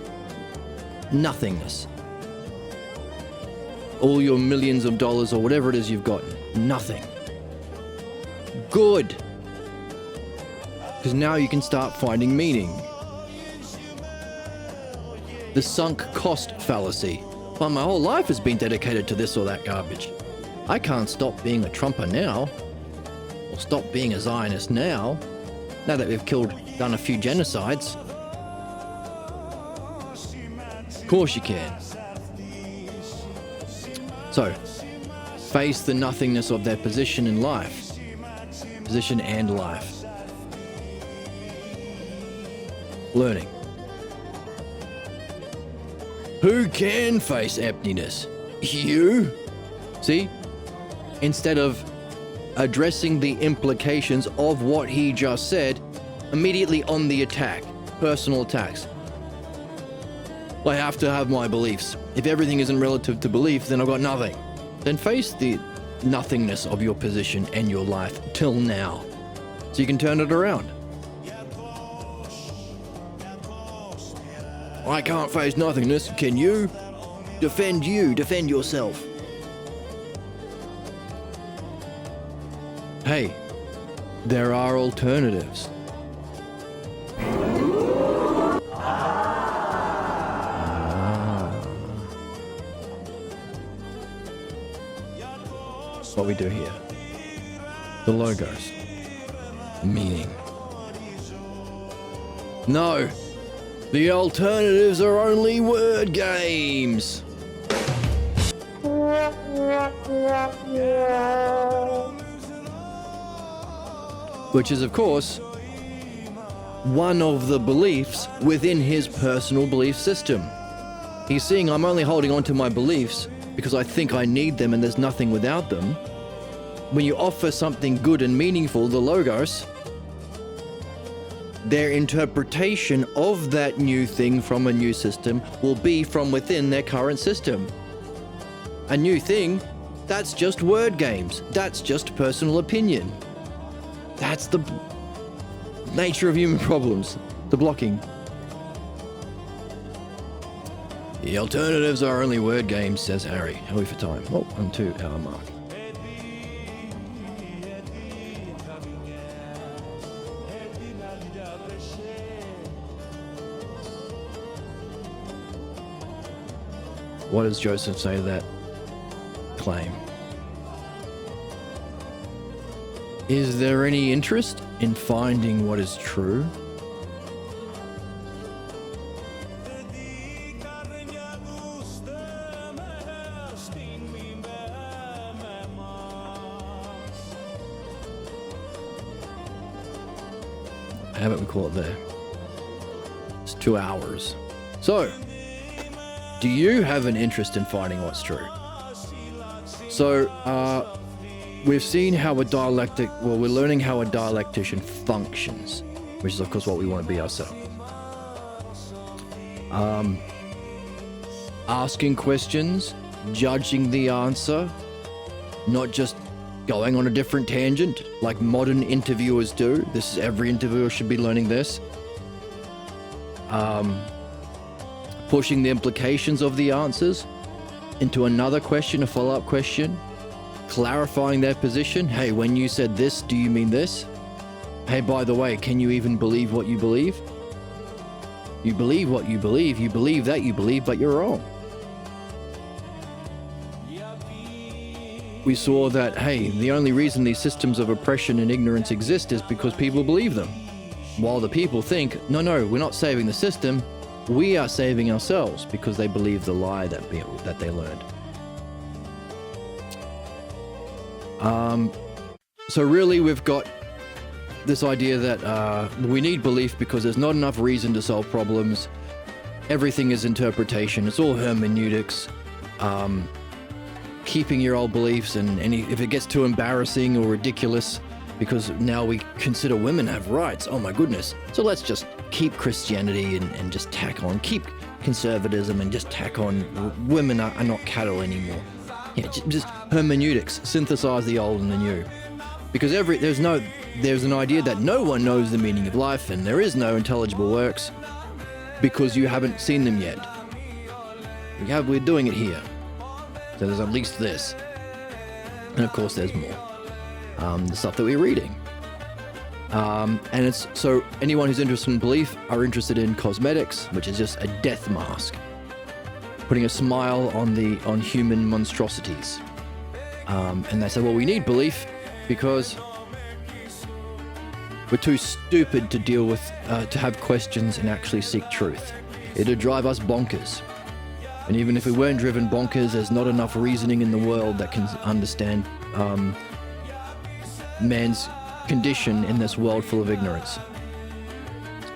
nothingness. All your millions of dollars or whatever it is you've gotten, nothing. Good. Because now you can start finding meaning. The sunk cost fallacy. Well, my whole life has been dedicated to this or that garbage. I can't stop being a Trumper now, or stop being a Zionist now that we've done a few genocides. Of course you can. So, face the nothingness of their position in life. Position and life. Learning. Who can face emptiness? You? See? Instead of addressing the implications of what he just said, immediately on the attack. Personal attacks. I have to have my beliefs. If everything isn't relative to belief, then I've got nothing. Then face the nothingness of your position and your life till now, so you can turn it around. I can't face nothingness. Can you? Defend yourself. Hey, there are alternatives. What we do here. The logos. Meaning. No! The alternatives are only word games! Which is, of course, one of the beliefs within his personal belief system. He's seeing I'm only holding on to my beliefs because I think I need them and there's nothing without them. When you offer something good and meaningful, the logos, their interpretation of that new thing from a new system will be from within their current system. A new thing, that's just word games. That's just personal opinion. That's the nature of human problems, the blocking. The alternatives are only word games, says Harry. How are we for time? Oh, on 2 hour mark. What does Joseph say to that claim? Is there any interest in finding what is true? How about we call it there? It's 2 hours. So, do you have an interest in finding what's true? So, we've seen how we're learning how a dialectician functions, which is of course what we want to be ourselves. Asking questions, judging the answer, not just going on a different tangent like modern interviewers do. Every interviewer should be learning this. Pushing the implications of the answers into another question, a follow-up question, clarifying their position. Hey, when you said this, do you mean this? Hey, by the way, can you even believe what you believe? You believe what you believe that you believe, but you're wrong. We saw that, hey, the only reason these systems of oppression and ignorance exist is because people believe them. While the people think, no, we're not saving the system, we are saving ourselves because they believe the lie that they learned. So really we've got this idea that we need belief because there's not enough reason to solve problems. Everything is interpretation. It's all hermeneutics. Keeping your old beliefs, and if it gets too embarrassing or ridiculous, because now we consider women have rights. Oh my goodness. So let's just keep Christianity and just tack on. Keep conservatism and just tack on. Women are not cattle anymore. Yeah, just hermeneutics. Synthesize the old and the new. Because there's an idea that no one knows the meaning of life, and there is no intelligible works because you haven't seen them yet. We're doing it here. So there's at least this. And of course there's more. The stuff that we're reading. And it's so anyone who's interested in belief are interested in cosmetics, which is just a death mask. Putting a smile on human monstrosities. And they say, well, we need belief because we're too stupid to deal with, to have questions and actually seek truth. It'd drive us bonkers. And even if we weren't driven bonkers, there's not enough reasoning in the world that can understand man's condition in this world full of ignorance.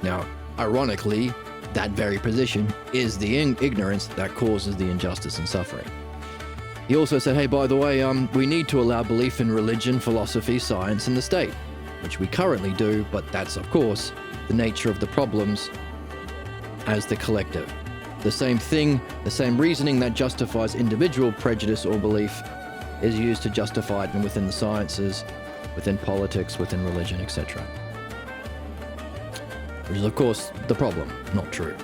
Now, ironically, that very position is the ignorance that causes the injustice and suffering. He also said, hey, by the way, we need to allow belief in religion, philosophy, science, and the state, which we currently do, but that's, of course, the nature of the problems as the collective. The same thing, the same reasoning that justifies individual prejudice or belief is used to justify it within the sciences, within politics, within religion, etc. Which is, of course, the problem, not true.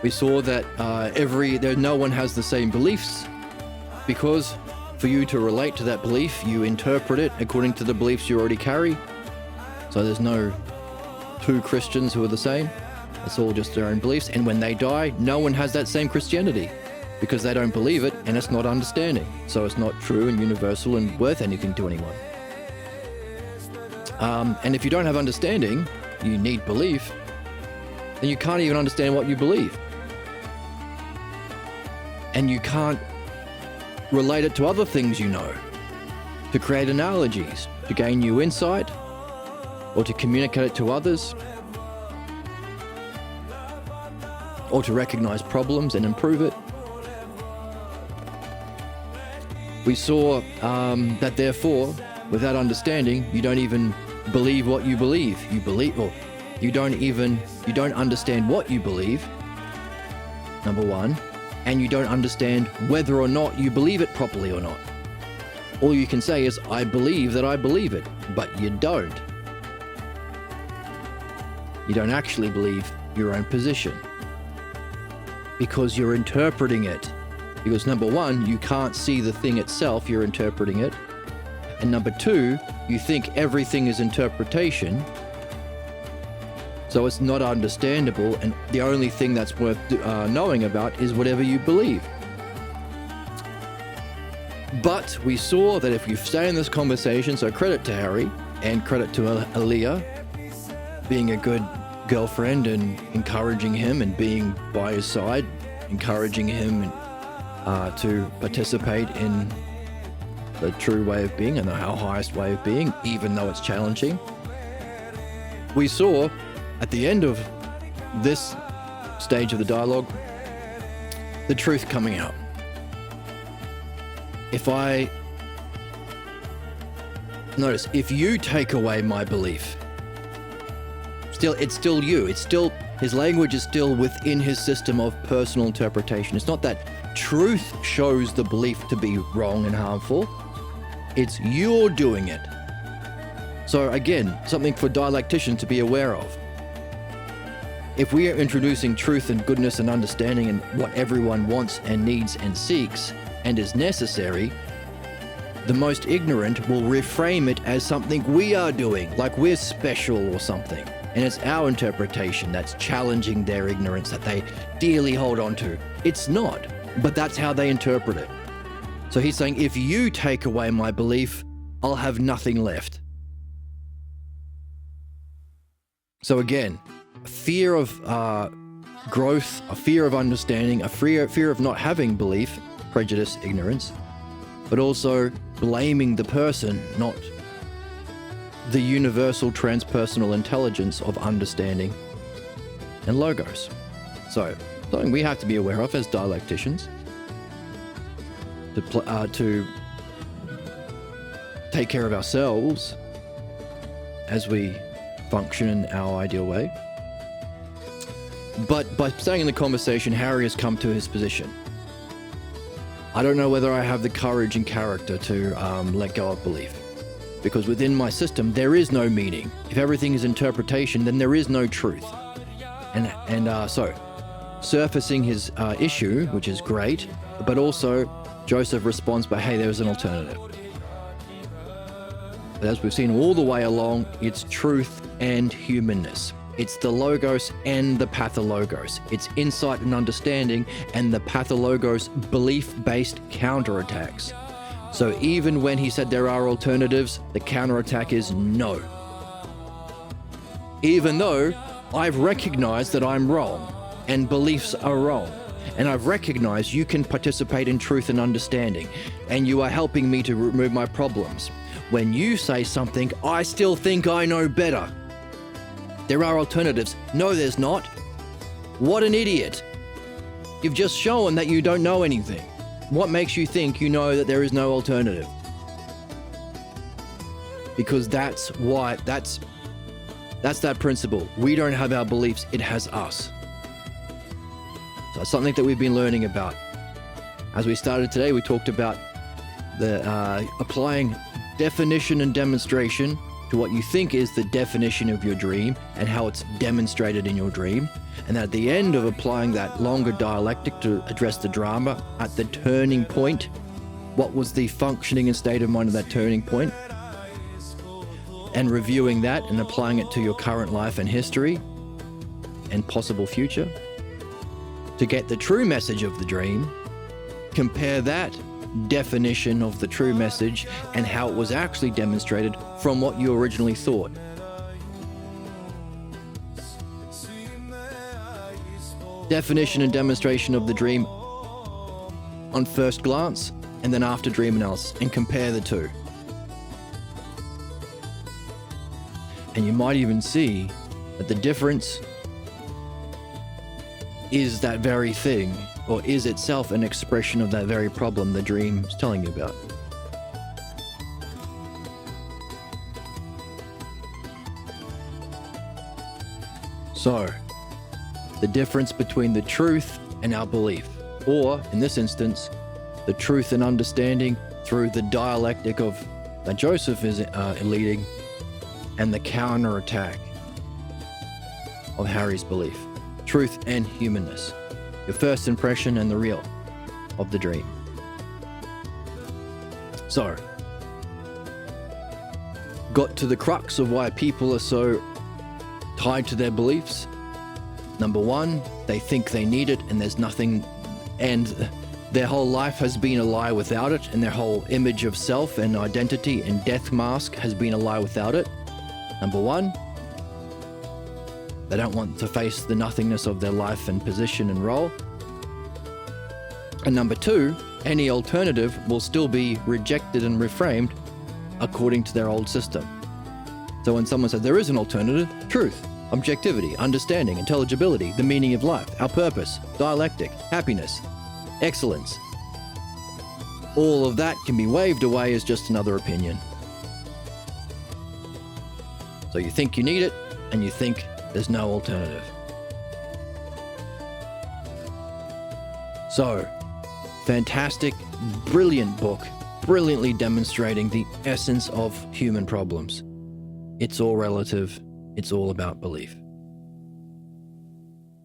We saw that no one has the same beliefs because for you to relate to that belief, you interpret it according to the beliefs you already carry. So there's no two Christians who are the same. It's all just their own beliefs. And when they die, no one has that same Christianity because they don't believe it and it's not understanding. So it's not true and universal and worth anything to anyone. And if you don't have understanding, you need belief, then you can't even understand what you believe. And you can't relate it to other things you know, to create analogies, to gain new insight, or to communicate it to others, or to recognize problems and improve it. We saw that therefore, without understanding, you don't even believe what you believe. You don't understand what you believe, number one, and you don't understand whether or not you believe it properly or not. All you can say is, I believe that I believe it, but you don't. You don't actually believe your own position because you're interpreting it. Because number one, you can't see the thing itself, you're interpreting it. And number two, you think everything is interpretation, so it's not understandable, and the only thing that's worth knowing about is whatever you believe. But we saw that if you stay in this conversation, so credit to Harry and credit to Aaliyah, being a good girlfriend and encouraging him and being by his side, encouraging him to participate in the true way of being and our highest way of being, even though it's challenging. We saw at the end of this stage of the dialogue, the truth coming out. Notice, if you take away my belief, it's still you. His language is still within his system of personal interpretation. It's not that truth shows the belief to be wrong and harmful. It's you're doing it. So again, something for dialecticians to be aware of. If we are introducing truth and goodness and understanding and what everyone wants and needs and seeks and is necessary, the most ignorant will reframe it as something we are doing, like we're special or something. And it's our interpretation that's challenging their ignorance that they dearly hold on to. It's not, but that's how they interpret it. So he's saying, if you take away my belief, I'll have nothing left. So again, a fear of growth, a fear of understanding, a fear of not having belief, prejudice, ignorance, but also blaming the person, not the universal transpersonal intelligence of understanding and logos. So, something we have to be aware of as dialecticians, to take care of ourselves as we function in our ideal way. But by staying in the conversation, Harry has come to his position. I don't know whether I have the courage and character to let go of belief. Because within my system, there is no meaning. If everything is interpretation, then there is no truth. So, surfacing his issue, which is great, but also Joseph responds by, hey, there's an alternative. But as we've seen all the way along, it's truth and humanness. It's the logos and the pathologos. It's insight and understanding and the pathologos belief-based counterattacks. So even when he said there are alternatives, the counterattack is no. Even though I've recognized that I'm wrong and beliefs are wrong, and I've recognized you can participate in truth and understanding, and you are helping me to remove my problems. When you say something, I still think I know better. There are alternatives. No, there's not. What an idiot. You've just shown that you don't know anything. What makes you think you know that there is no alternative? Because that's that principle. We don't have our beliefs, it has us. So it's something that we've been learning about. As we started today, we talked about the applying definition and demonstration to what you think is the definition of your dream and how it's demonstrated in your dream. And at the end of applying that longer dialectic to address the drama at the turning point, what was the functioning and state of mind of that turning point? And reviewing that and applying it to your current life and history and possible future. To get the true message of the dream, compare that definition of the true message and how it was actually demonstrated from what you originally thought. Definition and demonstration of the dream on first glance, and then after dream analysis, and compare the two. And you might even see that the difference is that very thing, or is itself an expression of that very problem the dream is telling you about. So, the difference between the truth and our belief, or in this instance, the truth and understanding through the dialectic of that Joseph is leading, and the counterattack of Harry's belief. Truth and humanness. Your first impression and the real of the dream. So, got to the crux of why people are so tied to their beliefs. Number one, they think they need it and there's nothing, and their whole life has been a lie without it, and their whole image of self and identity and death mask has been a lie without it. Number one, they don't want to face the nothingness of their life and position and role. And number two, any alternative will still be rejected and reframed according to their old system. So when someone says there is an alternative, truth, objectivity, understanding, intelligibility, the meaning of life, our purpose, dialectic, happiness, excellence, all of that can be waved away as just another opinion. So you think you need it, and you think there's no alternative. So, fantastic, brilliant book, brilliantly demonstrating the essence of human problems. It's all relative. It's all about belief.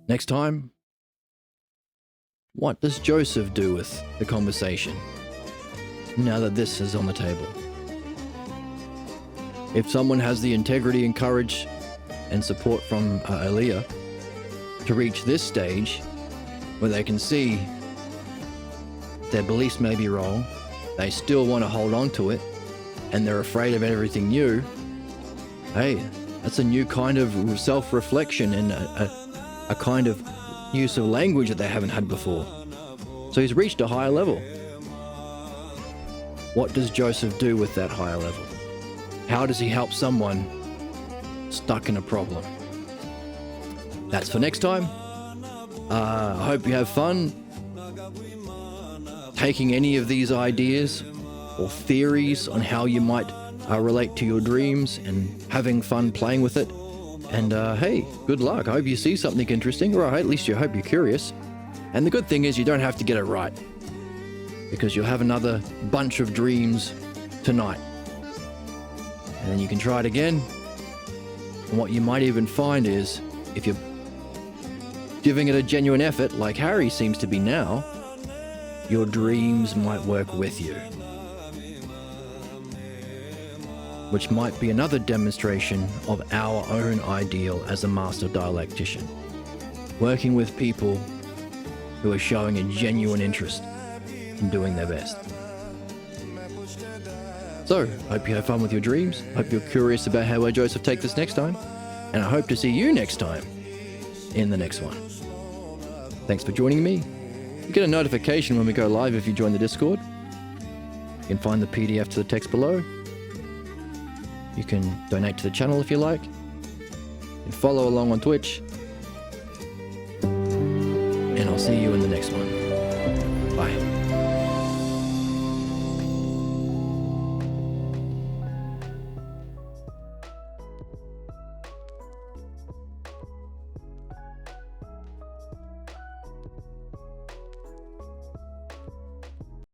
Next time, what does Joseph do with the conversation now that this is on the table? If someone has the integrity and courage and support from Aaliyah to reach this stage where they can see their beliefs may be wrong, they still want to hold on to it, and they're afraid of everything new, hey, that's a new kind of self-reflection and a kind of use of language that they haven't had before. So he's reached a higher level. What does Joseph do with that higher level? How does he help someone stuck in a problem? That's for next time. I hope you have fun taking any of these ideas or theories on how you might relate to your dreams and having fun playing with it. And hey, good luck. I hope you see something interesting, or at least I hope you're curious. And the good thing is you don't have to get it right, because you'll have another bunch of dreams tonight. And then you can try it again. And what you might even find is, if you're giving it a genuine effort, like Harry seems to be now, your dreams might work with you. Which might be another demonstration of our own ideal as a master dialectician. Working with people who are showing a genuine interest in doing their best. So, hope you have fun with your dreams. Hope you're curious about how Joseph take this next time. And I hope to see you next time in the next one. Thanks for joining me. You get a notification when we go live if you join the Discord. You can find the PDF to the text below. You can donate to the channel if you like. You can follow along on Twitch. And I'll see you in the next one. Bye.